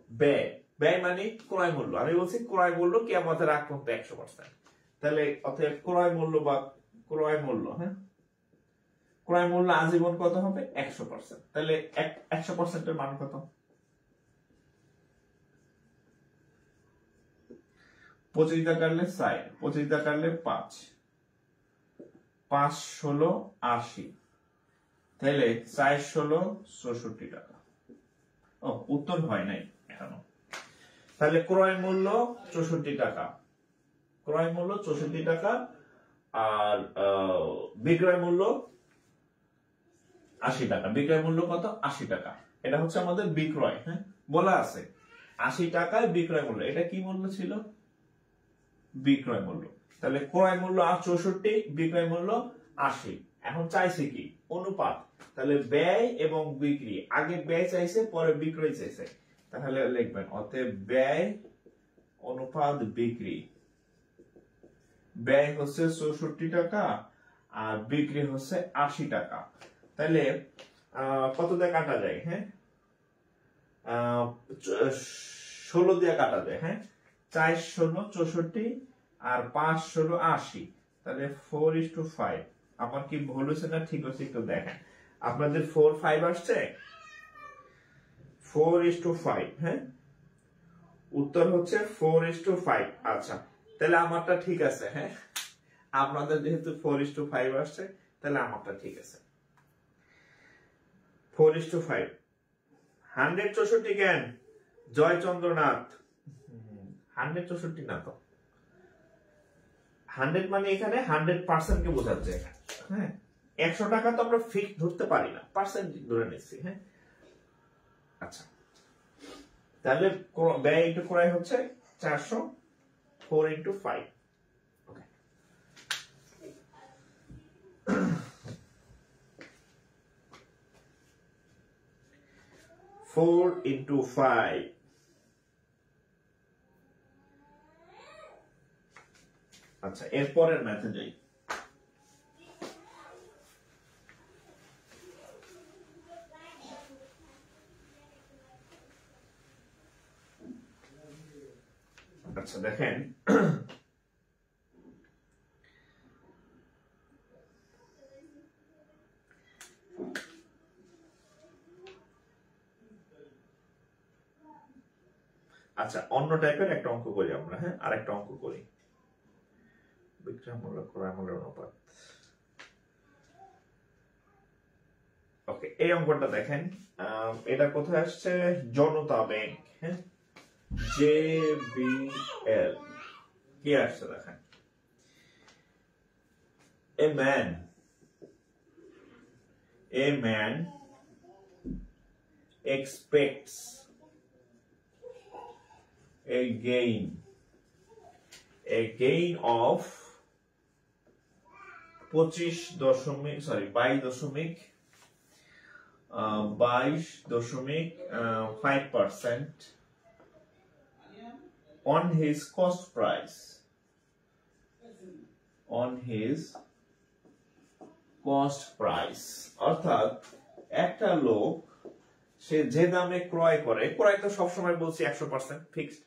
ব্যয়। ব্যয় মানে ক্রয় মূল্য। আমি বলছি ক্রয় মূল্য কিয়ামতের আগ পর্যন্ত 100%। তাহলে অতএব ক্রয় মূল্য বা ক্রয় মূল্য, হ্যাঁ, ক্রয় মূল্য আজীবন কত হবে? 100%। তাহলে 100% এর মান কত? 25 দিয়ে কাটলে 60, 25 দিয়ে কাটলে 5, 5 16 80, তাহলে 4 16 64 টাকা। ও, উত্তর হয় নাই এখনো। তাহলে ক্রয় মূল্য 64 টাকা, ক্রয় মূল্য 64 টাকা, আর বিক্রয় মূল্য 80 টাকা। বিক্রয় মূল্য কত? 80 টাকা। এটা হচ্ছে আমাদের বিক্রয়, হ্যাঁ, বলা আছে 80 টাকায় বিক্রয় মূল্য। এটা কি মূল্য ছিল? বিক্রয় মূল্য। তাহলে ক্রয় মূল্য 64, বিক্রয় মূল্য 80। এখন চাইছে কি? অনুপাত। তাহলে ব্যয় এবং বিক্রি, আগে ব্যয় চাইছে পরে বিক্রয় চাইছে, তাহলে লিখবেন অতএব ব্যয় অনুপাত বিক্রি। ব্যয় হচ্ছে 64 টাকা আর বিক্রি হচ্ছে 80 টাকা। তাহলে কত দিয়ে কাটা যায়? হ্যাঁ, 16 দিয়ে কাটা যায়। হ্যাঁ, 4 16 64 আর 5 16 80, তাহলে 4:5। আমার কি ভুল হয়েছে না ঠিক হচ্ছে একটু দেখেন। আপনাদের 4 5 আসছে? 4:5। হ্যাঁ, উত্তর হচ্ছে 4:5। আচ্ছা, তাহলে আমারটা ঠিক আছে। হ্যাঁ, আপনাদের যেহেতু 4:5 আসছে, তাহলে আমারটা ঠিক আছে। 4:5। 164 কেন? জয়চন্দ্রনাথ, 164 না তো। 100 মানে এখানে 100% কে বোঝাচ্ছে। হ্যাঁ, 100 টাকা তো আমরা ফিক্স ধরতে পারি না, পার্সেন্ট ধরে নিচ্ছি। হ্যাঁ, আচ্ছা, তাহলে ব্যয় ইনটু ক্রয় হচ্ছে 400, 4:5। ওকে, 4:5। আচ্ছা, এরপরের ম্যাথে যাই। আচ্ছা, দেখেন, আচ্ছা, অন্য টাইপের একটা অঙ্ক করি আমরা। হ্যাঁ, আরেকটা অঙ্ক করি। বিক্রয় মূল্য ক্রয় মূল্যের অনুপাত। ওকে, এই অঙ্কটা দেখেন, এটা কোথায় আসছে? জনতা ব্যাংক। হ্যাঁ, JBL কি আসছে দেখেন। A man expects a gain of 22.5% on his cost price, অর্থাৎ একটা লোক সে যে দামে ক্রয় করে, ক্রয় তো সবসময় বলছি 100% ফিক্সড,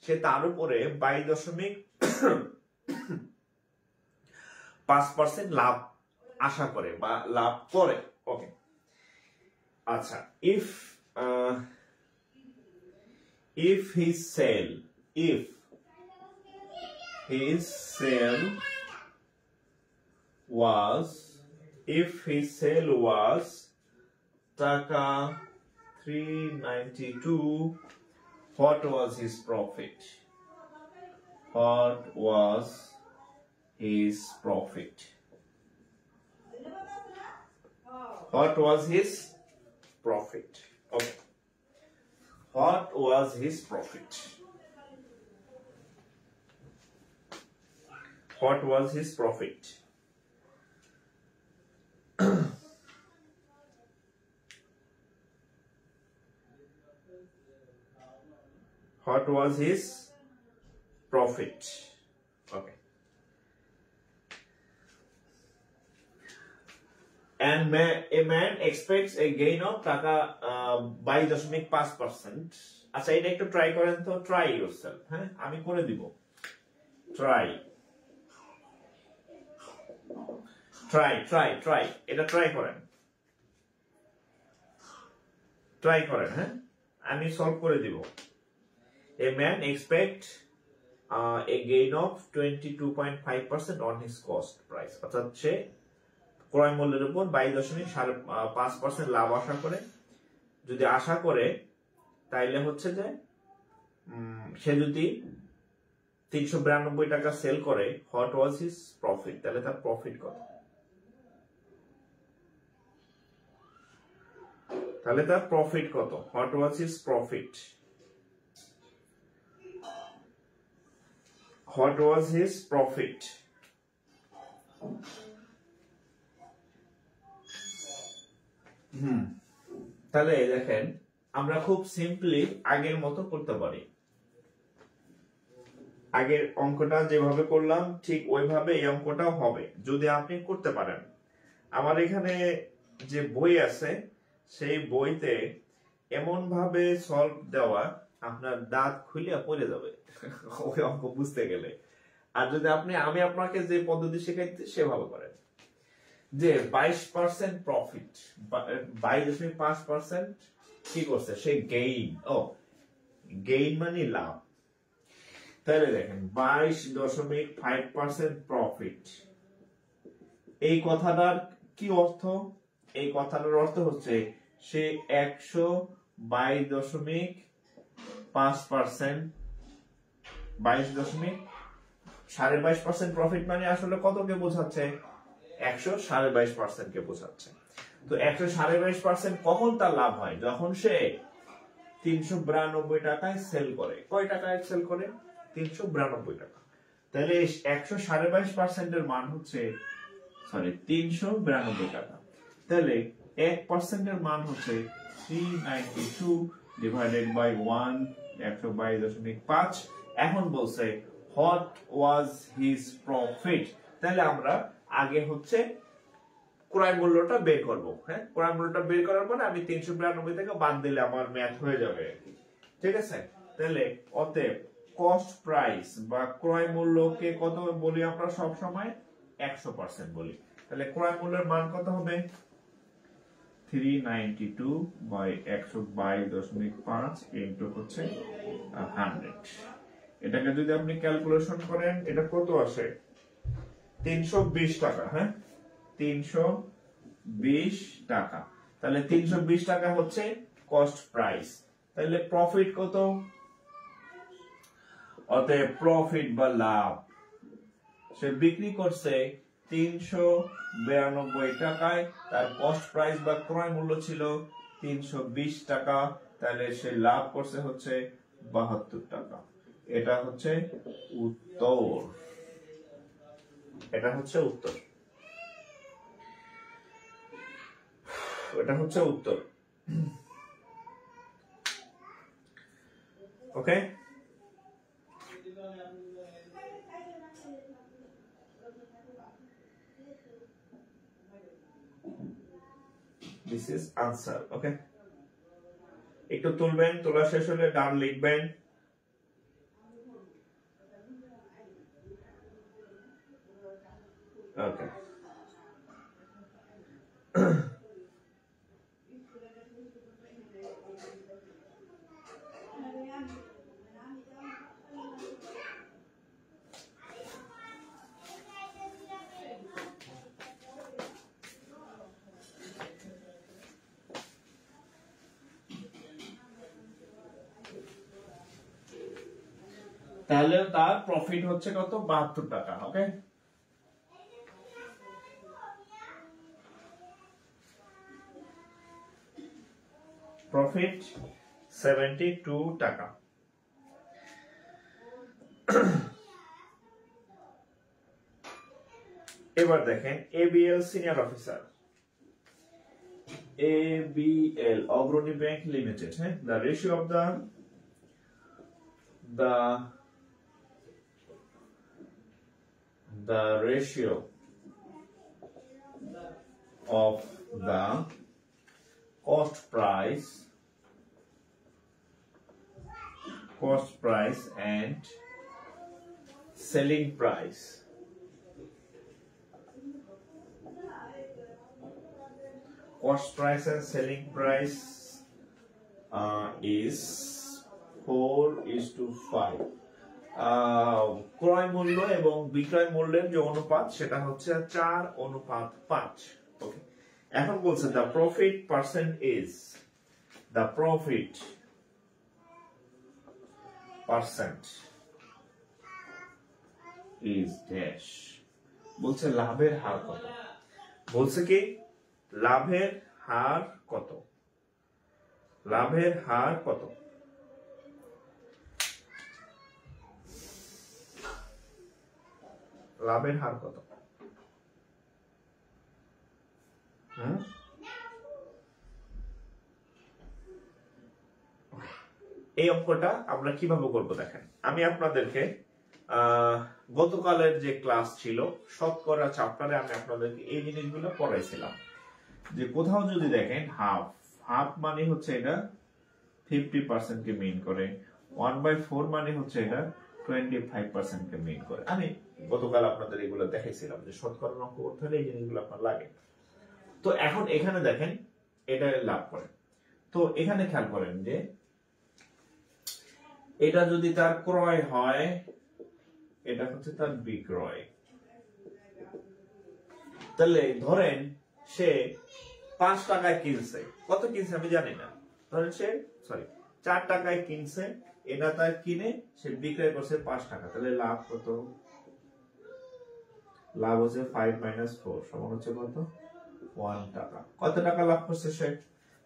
সে তার উপরে 22.5% লাভ আশা করে বা লাভ করে। ওকে, আচ্ছা, if his sale was টাকা 392, what was his profit? his profit? What was his profit? Okay. What was his profit? What was his profit? What was his profit? Okay. And a man expects a gain of টাকা 22.5%. আচ্ছা এটা একটু try করেন তো, try yourself. হ্যাঁ আমি করে দিব, ট্রাই ট্রাই ট্রাই ট্রাই এটা ট্রাই করেন, ট্রাই করেন। হ্যাঁ আমি সলভ করে দিব। A man expect a gain of 22.5% on his cost price, অর্থাৎ সে ক্রয় মূল্যের উপর 22.5% লাভ আশা করে। যদি আশা করে তাইলে হচ্ছে যে সে যদি 392 টাকা সেল করে, what was his profit, তাহলে তার প্রফিট কত? তাহলে তার প্রফিট কত? What was his profit? What was his profit? তাহলে দেখেন আমরা খুব সিম্পলি আগের মতো করতে পারি। আগের অঙ্কটা যেভাবে করলাম ঠিক ওইভাবে এই অঙ্কটাও হবে যদি আপনি করতে পারেন। আমার এখানে যে বই আছে সেই বইতে এমন ভাবে সলভ দেওয়া আপনার দাঁত খুলে পড়ে যাবে ওই অঙ্ক বুঝতে গেলে। আর যদি আমি আপনাকে যে পদ্ধতি শেখাইতে সেভাবে করেন যে 22% প্রফিট, 22.5% কি করছে সে গেইন, গেইন মানে লাভ। তাহলে দেখেন 22.5% প্রফিট, এই কথাটার কি অর্থ? এই কথাটার অর্থ হচ্ছে সে 122.5%, 22.5% প্রফিট মানে আসলে কতকে বোঝাচ্ছে? 122.5% কে বোঝাচ্ছে। তো 122% কখন তার লাভ হয়? যখন সে 392 টাকায় সেল করে। কয় টাকায় সেল করে? 392 টাকা। তাহলে 122% এর মান হচ্ছে 392 টাকা। তাহলে 1% এর মান হচ্ছে 392 ডিভাইডেড বাই 1, 122.5। এখন বলছে what was his profit? তাহলে আমরা আগে হচ্ছে ক্রয় মূল্যটা বের করব। হ্যাঁ ক্রয় মূল্যটা বের করার পরে আমি 392 থেকে বাদ দিলে আমার ম্যাথ হয়ে যাবে আর কি। ঠিক আছে? তাহলে অতএব কস্ট প্রাইস বা ক্রয় মূল্যকে কত বলি আমরা সব সময়? 100% বলি। তাহলে ক্রয় মূল্যের মান কত হবে? 392 বাই 122.5 ইনটু হচ্ছে 100। এটাকে যদি আপনি ক্যালকুলেশন করেন এটা কত আসে? 320 টাকা। হ্যাঁ 320 টাকা। তাহলে 320 টাকা হচ্ছে কস্ট প্রাইস। তাহলে প্রফিট কত? অতএব প্রফিট বা লাভ সে বিক্রি করছে 392 টাকায়, তার কস্ট প্রাইস বা ক্রয় মূল্য ছিল 320 টাকা, তাহলে সে লাভ করছে হচ্ছে 72 টাকা। এটা হচ্ছে উত্তর। এটা হচ্ছে উত্তর। এটা হচ্ছে উত্তর। ওকে, this is answer. Okay, একটু তুলবেন, তোলা শেষ হলে ডান লিখবেন। ওকে, তাহলে তার প্রফিট হচ্ছে কত? 72 টাকা। ওকে, প্রফিট 72 টাকা। এবার দেখেন ABL সিনিয়র অফিসার, ABL অগ্রণী ব্যাংক লিমিটেড, হ্যাঁ, the ratio of the ratio of the cost price and selling price is 4:5। ক্রয় মূল্য এবং বিক্রয় মূল্যের যে অনুপাত সেটা হচ্ছে 4:5। ওকে, এখন বলছে the profit percent is dash। বলছে লাভের হার কত, বলছে কি লাভের হার কত, লাভের হার কত। লাভের হার কত? এই অঙ্কটা আমরা কিভাবে করব দেখেন, আমি আপনাদেরকে গতকালের যে ক্লাস ছিল শতকরা চ্যাপ্টারে আমি আপনাদেরকে এই জিনিসগুলো পড়াইছিলাম, যে কোথাও যদি দেখেন হাফ মানে হচ্ছে এটা 50% কে মিন করে, 1/4 মানে হচ্ছে এটা 25% কে মিন করে। আমি গতকাল আপনাদের এগুলো দেখাইছিলাম যে শতকরা অঙ্ক করতে হলে এই জিনিসগুলো আপনার লাগে। তো এখন এখানে দেখেন এটা লাভ করে, তো এখানে খেয়াল করেন যে এটা যদি তার ক্রয় হয়, এটা হচ্ছে তার বিক্রয়, তাহলে ধরেন সে 5 টাকায় কিনছে, কত কিনছে আমি জানি না, ধরেন সে 4 টাকায় কিনছে, এটা তার কিনে সে বিক্রয় করছে 5 টাকা, তাহলে লাভ কত? লাভ হচ্ছে 5 - 4 সমান হচ্ছে কত? 1 টাকা। কত টাকা লাভ করছে সে?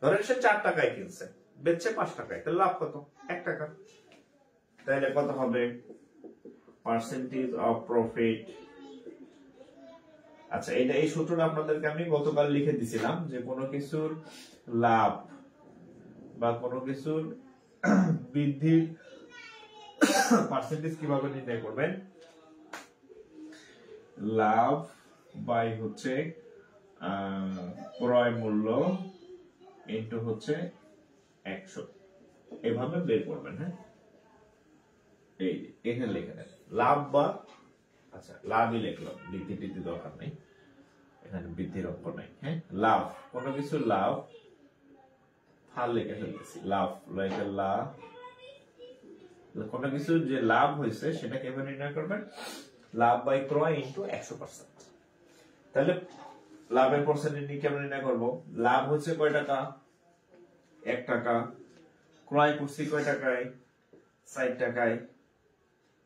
ধরেন সে 4 টাকায় কিনছে, বেচছে 5 টাকায়, তাহলে লাভ কত? 1 টাকা। তাহলে কত হবে? Percentage of profit. আচ্ছা, এটা এই সূত্রটা আপনাদেরকে আমি গতকাল লিখে দিছিলাম, যে কোনো কিছুর লাভ বা কোনো কিছুর বৃদ্ধির পার্সেন্টেজ কিভাবে নির্ণয় করবেন? লাভ বাই হচ্ছে ক্রয় মূল্য ইনটু হচ্ছে 100, এভাবে বের করবেন। হ্যাঁ, এই এখানে লিখে দেন লাভ বা, আচ্ছা লাভই লিখলাম, বৃদ্ধি বৃদ্ধি দরকার নেই, এখানে বৃদ্ধির অঙ্ক নাই। হ্যাঁ, লাভ, কোনো কিছু লাভ, ফাল লিখে ফেলতেছি, লাভ লাইকে লাভ, কোনো কিছু যে লাভ হয়েছে সেটাকে এভাবে নির্ণয় করবেন লাভ বাই ক্রয় ইনটু 100%। তাহলে লাভের পার্সেন্টেজ কেমন নির্ণয় করব? লাভ হচ্ছে কয় টাকা? 1 টাকা। ক্রয় করছি কয় টাকায়? 60 টাকায়,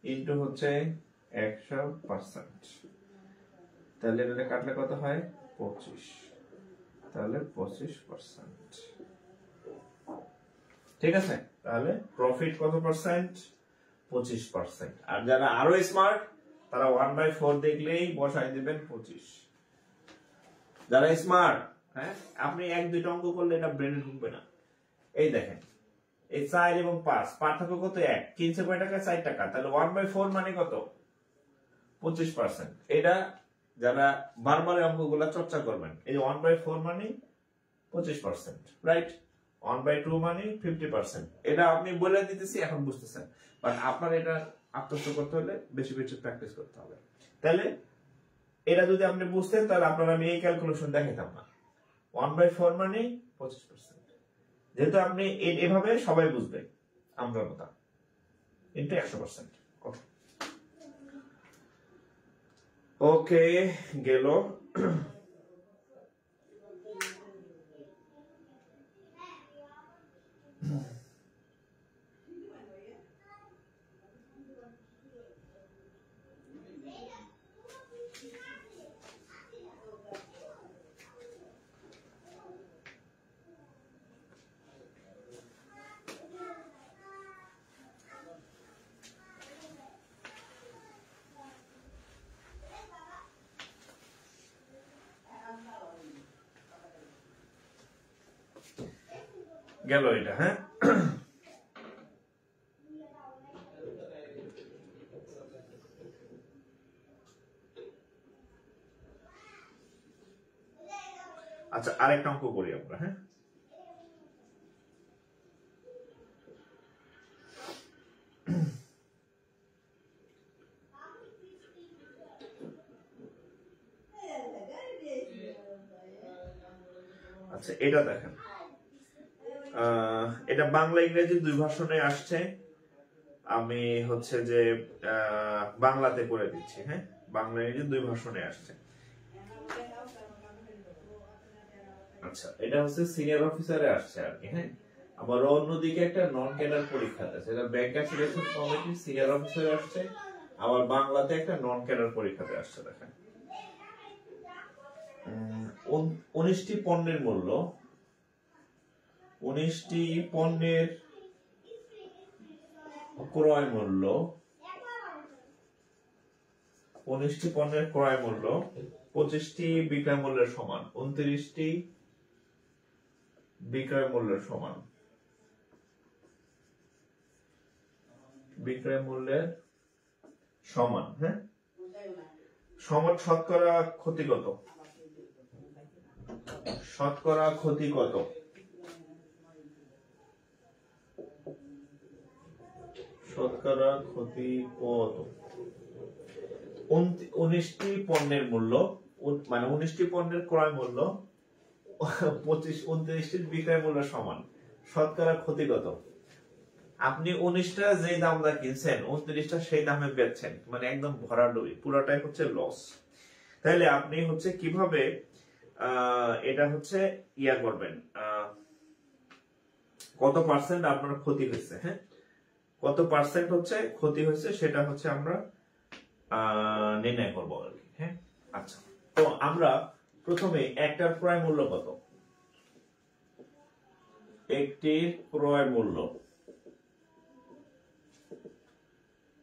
ইনটু হচ্ছে 100%। তাহলে এটা কাটলে কত হয়? 25। তাহলে 25%। ঠিক আছে, তাহলে প্রফিট কত পার্সেন্ট? 25%। আর যারা আরো স্মার্ট তারা 1/4 দেখলেই বসাই দিবেন 25। যারা স্মার্ট, হ্যাঁ, আপনি 1-2টা অঙ্ক করলে এটা ব্রেনে ঢুকবে না। এই দেখেন, এই 4 এবং 5 পার্থক্য কত? 1। কিনছে কয় টাকা? 4 টাকা, তাহলে 1/4 মানে কত? 25%। এটা যারা বারবার অঙ্কগুলো চর্চা করবেন, এই 1/4 মানে 25%, রাইট? 1/2 মানে 50%। এটা আপনি বলে দিতেছি, এখন বুঝতেছেন, বাট আপনার এটা আত্মস্থ করতে হলে বেশি বেশি প্র্যাকটিস করতে হবে। তাহলে এটা যদি আপনি বুঝতেন, তাহলে আপনার আমি এই ক্যালকুলেশন দেখাইতাম না। 1/4 মানে 25%, যেহেতু আপনি এভাবে সবাই বুঝবে, আমরা কথা ইনটু 100%। ওকে, গেল। গেল এটা। হ্যাঁ, আচ্ছা আরেকটা অঙ্ক করি আমরা। হ্যাঁ, আচ্ছা এটা দেখেন, এটা বাংলা ইংরেজি দুই ভাষণে আসছে। আমি হচ্ছে যে বাংলাতে করে দিচ্ছি। হ্যাঁ, বাংলা ইংরেজি দুই ভাষণে আসছে। আচ্ছা এটা হচ্ছে সিনিয়র অফিসারে আসছে আর কি। হ্যাঁ, আবার অন্যদিকে একটা নন ক্যাডার পরীক্ষাতে, সেটা ব্যাংকার সিলেকশন কমিটি সিনিয়র অফিসারে আসছে, আবার বাংলাতে একটা নন ক্যাডার পরীক্ষাতে আসছে। দেখেন 19টি পণ্যের মূল্য, 19টি পণ্যের ক্রয় মূল্য, 19টি পণ্যের ক্রয় মূল্য 25টি বিক্রয় মূল্যের সমান, 29টি বিক্রয় মূল্যের সমান, বিক্রয় মূল্যের সমান। হ্যাঁ, সমান শতকরা ক্ষতি কত? শতকরা ক্ষতি কত? শতকরা ক্ষতি কত? 19টি পণ্যের মূল্য, মানে 19টি পণ্যের ক্রয় মূল্য 29টির বিক্রয় মূল্য সমান, শতকরা ক্ষতি কত? আপনি 19টা যে দামটা কিনছেন 29টা সেই দামে বেচছেন, মানে একদম ভরাডুবি, পুরোটাই হচ্ছে লস। তাহলে আপনি হচ্ছে কিভাবে এটা হচ্ছে ইয়া করবেন, কত পার্সেন্ট আপনার ক্ষতি হয়েছে। হ্যাঁ, কত পার্সেন্ট হচ্ছে ক্ষতি হয়েছে সেটা হচ্ছে আমরা নির্ণয় করবো আর কি। হ্যাঁ, আচ্ছা তো আমরা প্রথমে একটার ক্রয় মূল্য কত? একটির ক্রয় মূল্য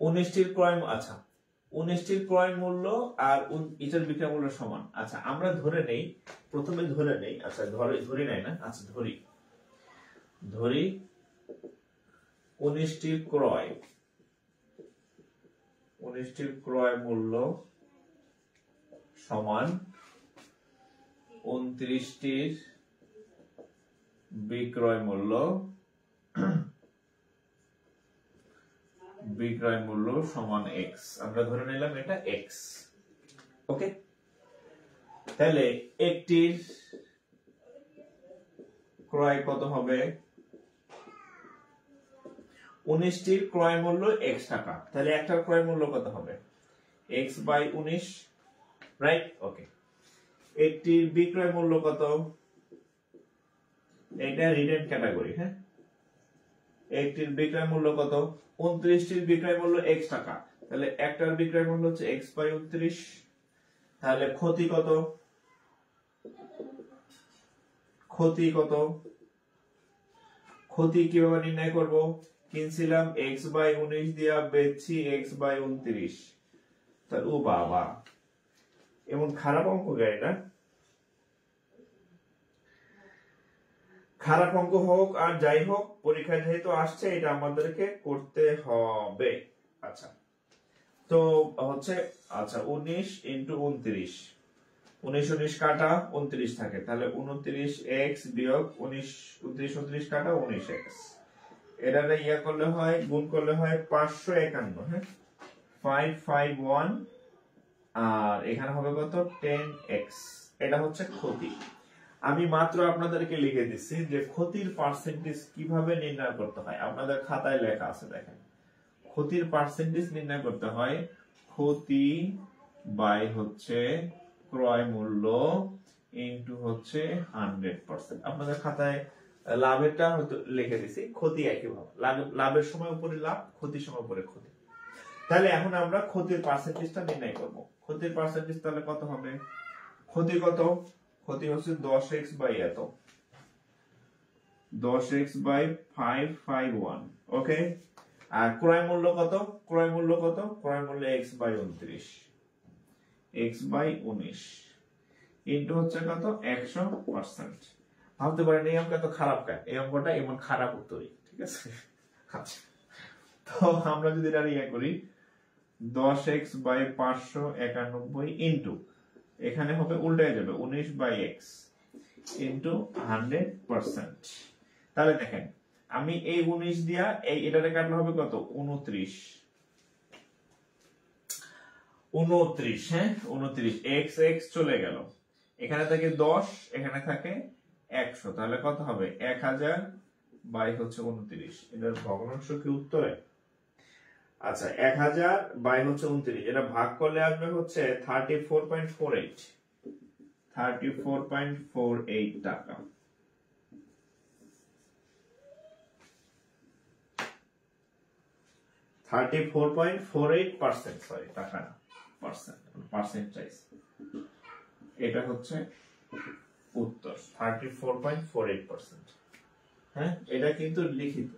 19টির ক্রয়, আচ্ছা 19টির ক্রয় মূল্য আর এটার বিক্রয় মূল্য সমান। আচ্ছা আমরা ধরে নেই, প্রথমে ধরে নেই, আচ্ছা ধরি নাই না, আচ্ছা ধরি 19টির ক্রয়, 19টির ক্রয় মূল্য সমান 29টির বিক্রয় মূল্য, বিক্রয় মূল্য সমান x। আমরা ধরে নিলাম এটা x। ওকে, তাহলে একটির ক্রয় কত হবে? 19টির ক্রয় মূল্য x টাকা, তাহলে একটার ক্রয় মূল্য কত হবে? x by 19, right? ওকে, একটির বিক্রয় মূল্য কত? এটা রিটেন ক্যাটাগরি। হ্যাঁ, একটির বিক্রয় মূল্য কত? 29টির বিক্রয় মূল্য x টাকা, তাহলে একটার বিক্রয় মূল্য হচ্ছে x বাই 29। তাহলে ক্ষতি কত? ক্ষতি কত? ক্ষতি কিভাবে নির্ণয় করব? কিনছিলাম x বাই 19 দিয়া, বেচছি x বাই 29। তাহলে ও বাবা, এমন খারাপ অঙ্ক গাই না? খারাপ অঙ্ক হোক আর যাই হোক, পরীক্ষায় যেহেতু আসছে এটা আমাদেরকে করতে হবে। আচ্ছা তো হচ্ছে, আচ্ছা 19 ইন্টু 29, 19 কাটা 29 থাকে, তাহলে 29x বিয়োগ 29 কাটা 19x, এটা ইয়া করলে হয়, গুণ করলে হয় 551। হ্যাঁ, 551, আর এখানে হবে কত? 10x। এটা হচ্ছে ক্ষতি। আমি মাত্র আপনাদেরকে লিখে দিচ্ছি যে ক্ষতির পার্সেন্টেজ কিভাবে নির্ণয় করতে হয়। আপনাদের খাতায় লেখা আছে, দেখেন ক্ষতির পার্সেন্টেজ নির্ণয় করতে হয় ক্ষতি বাই হচ্ছে ক্রয় মূল্য ইনটু হচ্ছে 100%। আপনাদের খাতায় লাভেরটা হয়তো লিখে দিছি, ক্ষতি একইভাবে, লাভের সময় উপরে লাভ, ক্ষতির সময় উপরে ক্ষতি। তাহলে এখন আমরা ক্ষতির পার্সেন্টেজটা নির্ণয় করব। ক্ষতির পার্সেন্টেজ তাহলে কত হবে? ক্ষতি কত? ক্ষতি হচ্ছে 10x বাই এত, 10x বাই 551। ওকে, আর ক্রয় মূল্য কত? ক্রয় মূল্য কত? ক্রয় মূল্য x by 29, x by 19 into হচ্ছে কত? 100%। ভাবতে পারেন এই অঙ্ক এত খারাপ কেন, এই অঙ্কটা এমন খারাপ উত্তরই, ঠিক আছে। আচ্ছা, তো আমরা যদি এটা ইয়ে করি 10x/591 ইন্টু, এখানে হবে উল্টায় যাবে 19/x ইন্টু 100%। তাহলে দেখেন আমি এই 19 দিয়া এই এটারে কাটলে হবে কত, 29। হ্যাঁ 29, x x চলে গেল, এখানে থাকে 10, এখানে থাকে 100, তাহলে কত হবে 1000 বাই হচ্ছে 29, এটার ভগ্নাংশ কি উত্তরে? আচ্ছা 1000 বাই হচ্ছে 29, এটা ভাগ করলে আসবে হচ্ছে 34.48 টাকা। সরি টাকা না, পার্সেন্টেজ, এটা হচ্ছে উত্তর 34.48%। হ্যাঁ এটা কিন্তু লিখিত,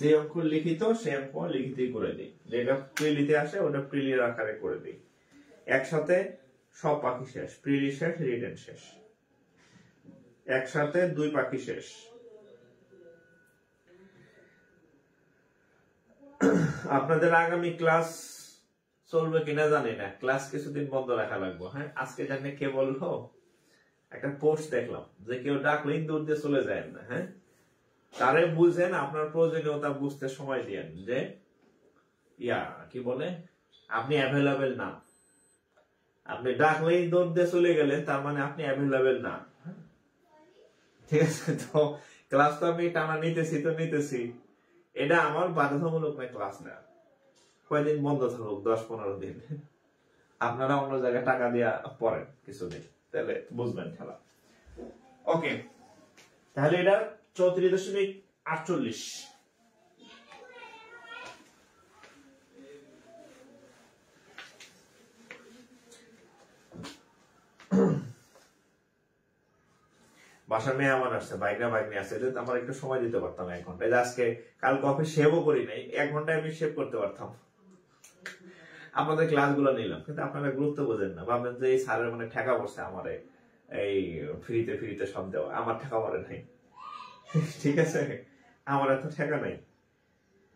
যে অঙ্ক লিখিত সে অঙ্ক লিখিতই করে দিই, যেটা প্রিলিতে আসে ওটা প্রিলির আকারে করে দিই, একসাথে সব পাখি শেষ, প্রিলি শেষ, রিটেন শেষ, একসাথে 2 পাখি শেষ। আপনাদের আগামী ক্লাস চলবে কিনা জানি না, ক্লাস কিছুদিন বন্ধ রাখা লাগবে। হ্যাঁ আজকে জানি কে বললো, একটা পোস্ট দেখলাম যে কেউ ডাকলেই দূর দিয়ে চলে যায় না। হ্যাঁ তারে বুঝেন, আপনার প্রয়োজনীয়তা বুঝতে সময় দিয়েন, যে কি বলে আপনি অ্যাভেলেবেল না, আপনি ডাকলেই দৌড় দিয়ে চলে গেলেন, তার মানে আপনি অ্যাভেলেবেল না। ঠিক আছে, তো ক্লাস তো আমি টানা নিতেছি, এটা আমার বাধ্যতামূলক না ক্লাস না, কয়দিন বন্ধ থাকুক, 10-15 দিন, আপনারা অন্য জায়গায় টাকা দিয়া পড়েন কিছুদিন, তাহলে বুঝবেন খেলা। ওকে, তাহলে এটা 34.48। বাসার মেহমান আসছে, বাইকনি আসছে, আমার একটু সময় দিতে পারতাম 1 ঘন্টা, আজকে কালকে অফিস সেভও করি নাই, 1 ঘন্টায় আমি সেভ করতে পারতাম, আপনাদের ক্লাস গুলো নিলাম, কিন্তু আপনারা গুরুত্ব বোঝেন না, ভাববেন যে এই স্যারের মানে ঠেকা পড়ছে আমারে এই ফ্রিতে সব দেওয়া, আমার ঠেকা পড়ে নাই। ঠিক আছে, আমার এত ঠেকা নাই,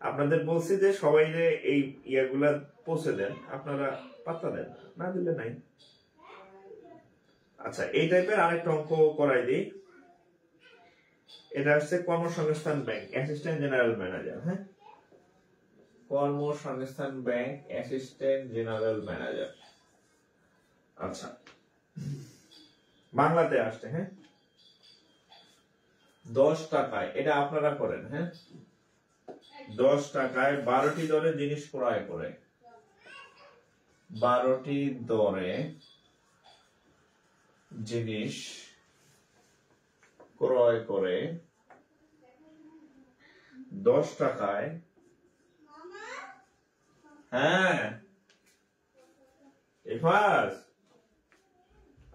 আপনাদের বলছি যে সবাই যে এই ইয়াগুলা পৌঁছে দেন, আপনারা পাত্তা দেন না, দিলে নাই। আচ্ছা এই টাইপের আরেকটা অঙ্ক করাই দিই, এটা হচ্ছে কর্মসংস্থান ব্যাংক অ্যাসিস্ট্যান্ট জেনারেল ম্যানেজার। হ্যাঁ কর্মসংস্থান ব্যাংক অ্যাসিস্ট্যান্ট জেনারেল ম্যানেজার। আচ্ছা বাংলাতে আসছে। হ্যাঁ 10 টাকায়, এটা আপনারা করেন। হ্যাঁ 10 টাকায় 12টি দরে জিনিস ক্রয় করে, 12টি দরে জিনিস ক্রয় করে 10 টাকায়, হ্যাঁ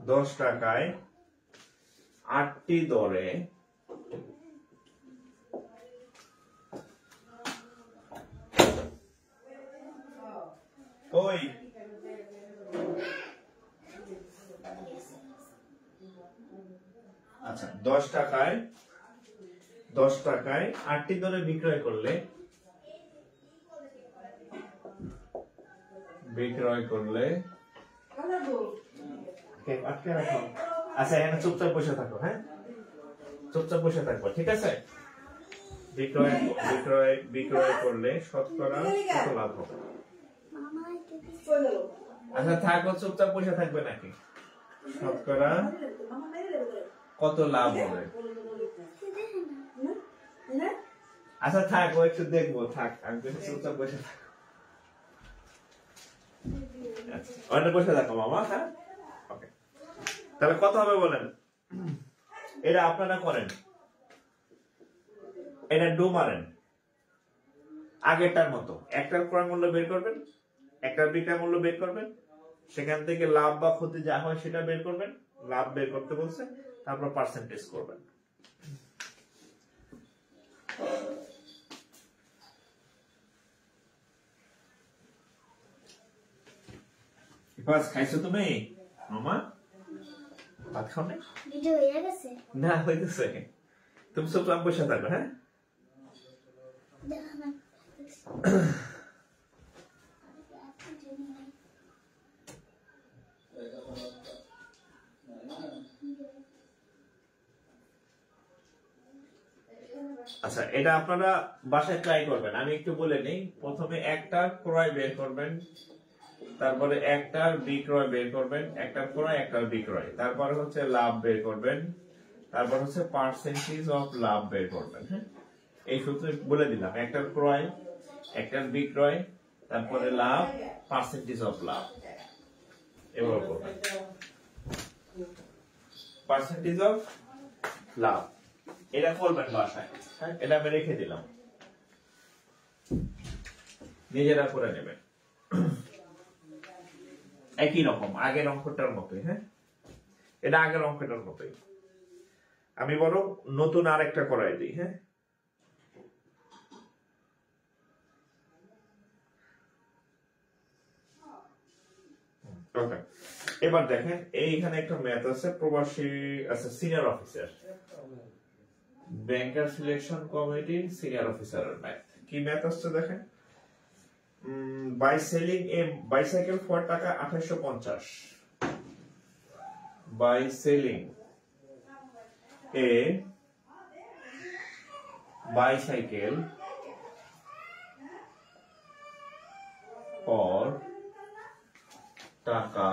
10 টাকায় 8টি দরে ওই আচ্ছা 10 টাকায় 8টি দরে বিক্রয় করলে আচ্ছা এখানে চুপচাপ বসে থাকো। হ্যাঁ চুপচাপ বসে থাকবো, ঠিক আছে। বিক্রয় করলে শতকরা কত লাভ হবে? আচ্ছা থাকো, চুপচাপ বসে থাকবে নাকি? শতকরা কত লাভ হবে? আচ্ছা থাকো, একটু দেখবো, থাক, আমি চুপচাপ বসে থাকো, অনেক বসে থাকো মামা। হ্যাঁ ওকে, তাহলে কত হবে বলেন? এটা আপনারা করেন, এটা ডু মারেন আগেরটার মতো, একটার ক্রয় মূল্য বের করবেন, একটার বিক্রয় মূল্য বের করবেন, সেখান থেকে লাভ বা ক্ষতি যা হয় সেটা বের করবেন, লাভ বের করতে বলছে, তারপর পার্সেন্টেজ করবেন। খাইছো তুমি মামা? ভাত খাও না? ভিডিও হয়ে গেছে না হইতেছে। তুমি সব বসে থাকবে, হ্যাঁ? আচ্ছা, এটা আপনারা বাসায় ট্রাই করবেন। আমি একটু বলে নেই। প্রথমে একটা ক্রয় বের করবেন, তারপরে একটার বিক্রয় বের করবেন, একটার ক্রয় একটার বিক্রয়, তারপরে হচ্ছে লাভ বের করবেন, তারপর হচ্ছে পার্সেন্টেজ অফ লাভ বের করবেন। হ্যাঁ, এই সূত্র বলে দিলাম। একটার ক্রয়, একটার বিক্রয়, তারপরে লাভ, পার্সেন্টেজ অফ লাভ, এভাবে করবেন। পার্সেন্টেজ অফ লাভ এটা করবেন বাসায়। হ্যাঁ, এটা আমি রেখে দিলাম, নিজেরা করে নেবেন। একই রকম আগের অঙ্কটার মতোই। হ্যাঁ, এটা আগের অঙ্কটার মতোই। আমি বরং নতুন আরেকটা করাই দিই। হ্যাঁ, এবার দেখেন এইখানে একটা ম্যাথ আছে, প্রবাসী আছে সিনিয়র অফিসার, ব্যাংকার সিলেকশন কমিটির সিনিয়র অফিসারের ম্যাথ। কি ম্যাথ আসছে দেখেন। By selling a bicycle for taka 2850, by selling a bicycle for taka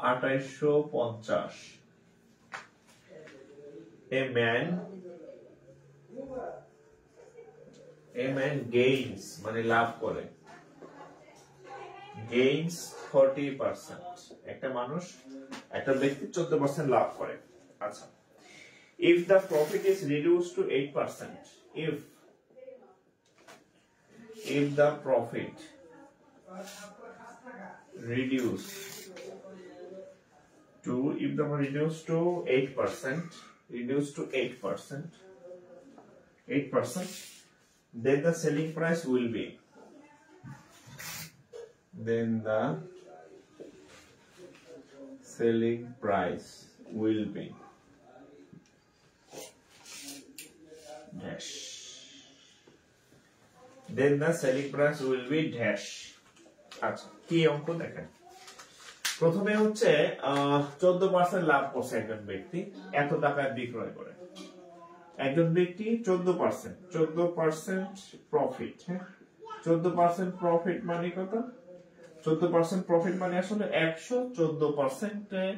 2850, a man gains মানে লাভ করে, gains 40%, একটা মানুষ একটা ব্যক্তি 14% লাভ করে। আচ্ছা, if the profit is reduced to 8%, if the profit reduced to 8%, then the selling price will be, dash, dash। আচ্ছা, কি অঙ্ক দেখেন। প্রথমে হচ্ছে 14% লাভ করছে একজন ব্যক্তি, এত টাকায় বিক্রয় করে। একজন ব্যক্তি 14% প্রফিট। হ্যাঁ, 14% প্রফিট মানে কত? 14% প্রফিট মানে আসলে 114%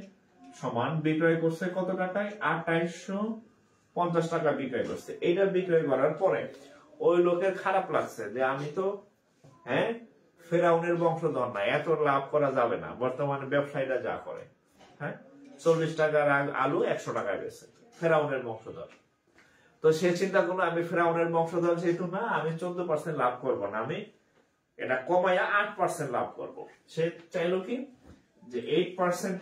সমান বিক্রয় করছে কত টাকায়? 2850 টাকা বিক্রয় করছে। এটা বিক্রয় করার পরে ওই লোকের খারাপ লাগছে যে আমি তো হ্যাঁ ফেরাউনের বংশধর না, এত লাভ করা যাবে না। বর্তমানে ব্যবসায়ীরা যা করে, হ্যাঁ 40 টাকার আলু 100 টাকায় বেচে, ফেরাউনের বংশধর। তো সে চিন্তা করলো আমি ফেরাউনের বংশধর যেহেতু না, আমি 14% লাভ করবো না, আমি এটা কমাইয়া 8% লাভ করব। সে চাইলো কি যে 8%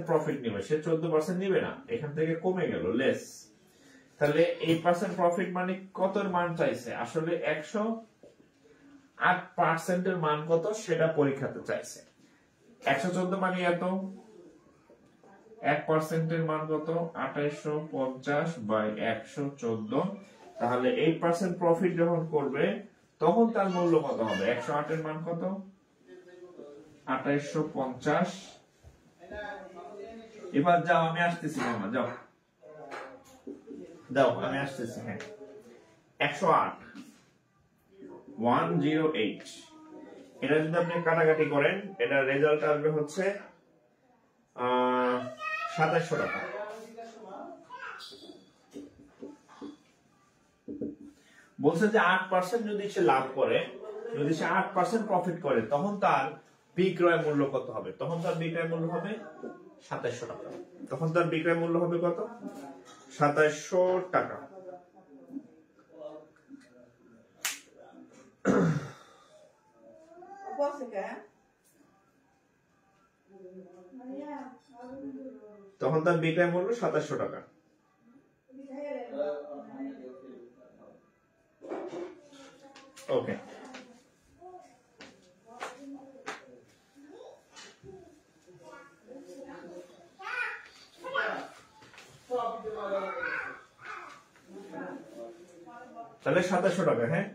প্রফিট নিবে, সে 14% নিবে না, এখান থেকে কমে গেল লেস। তাহলে 8% প্রফিট মানে কত মান চাইছে? আসলে 108% এর মান কত সেটা পরীক্ষাতে চাইছে। 114 মানে এত, 1% এর মান কত? 2850 বাই 114। তাহলে 8% প্রফিট যখন করবে তখন তার মূল্য কত হবে? 108 এর মান কত? 2850। এবার যাও, আমি আসতেছি মামা, যাও আমি আসতেছি। হ্যাঁ, 108 108, এটা যদি আপনি কাটাকাটি করেন এটা রেজাল্ট আসবে হচ্ছে 2700 টাকা। বলছে যে 8% যদি সে লাভ করে, যদি সে 8% প্রফিট করে, তখন তার বিক্রয় মূল্য কত হবে? তখন তার বিক্রয় মূল্য হবে 2700 টাকা। তখন তার বিক্রয় মূল্য হবে কত? 2700 টাকা। তখন তার বিক্রয় মূল্য 2700 টাকা। ওকে, তাহলে 2700 টাকা। হ্যাঁ,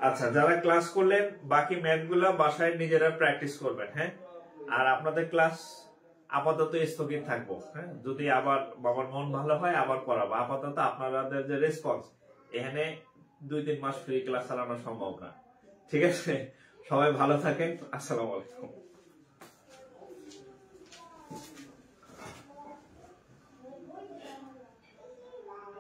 আচ্ছা, যারা ক্লাস করলেন বাকি ম্যাথ গুলা বাসায় নিজেরা প্র্যাকটিস করবেন। হ্যাঁ, আর আপনাদের ক্লাস আপাতত স্থগিত থাকবো। হ্যাঁ, যদি আবার বাবার মন ভালো হয় আবার করাবো। আপাতত আপনাদের যে রেসপন্স, এখানে 2-3 মাস ফ্রি ক্লাস চালানো সম্ভব না। ঠিক আছে, সবাই ভালো থাকেন। আসসালামু আলাইকুম।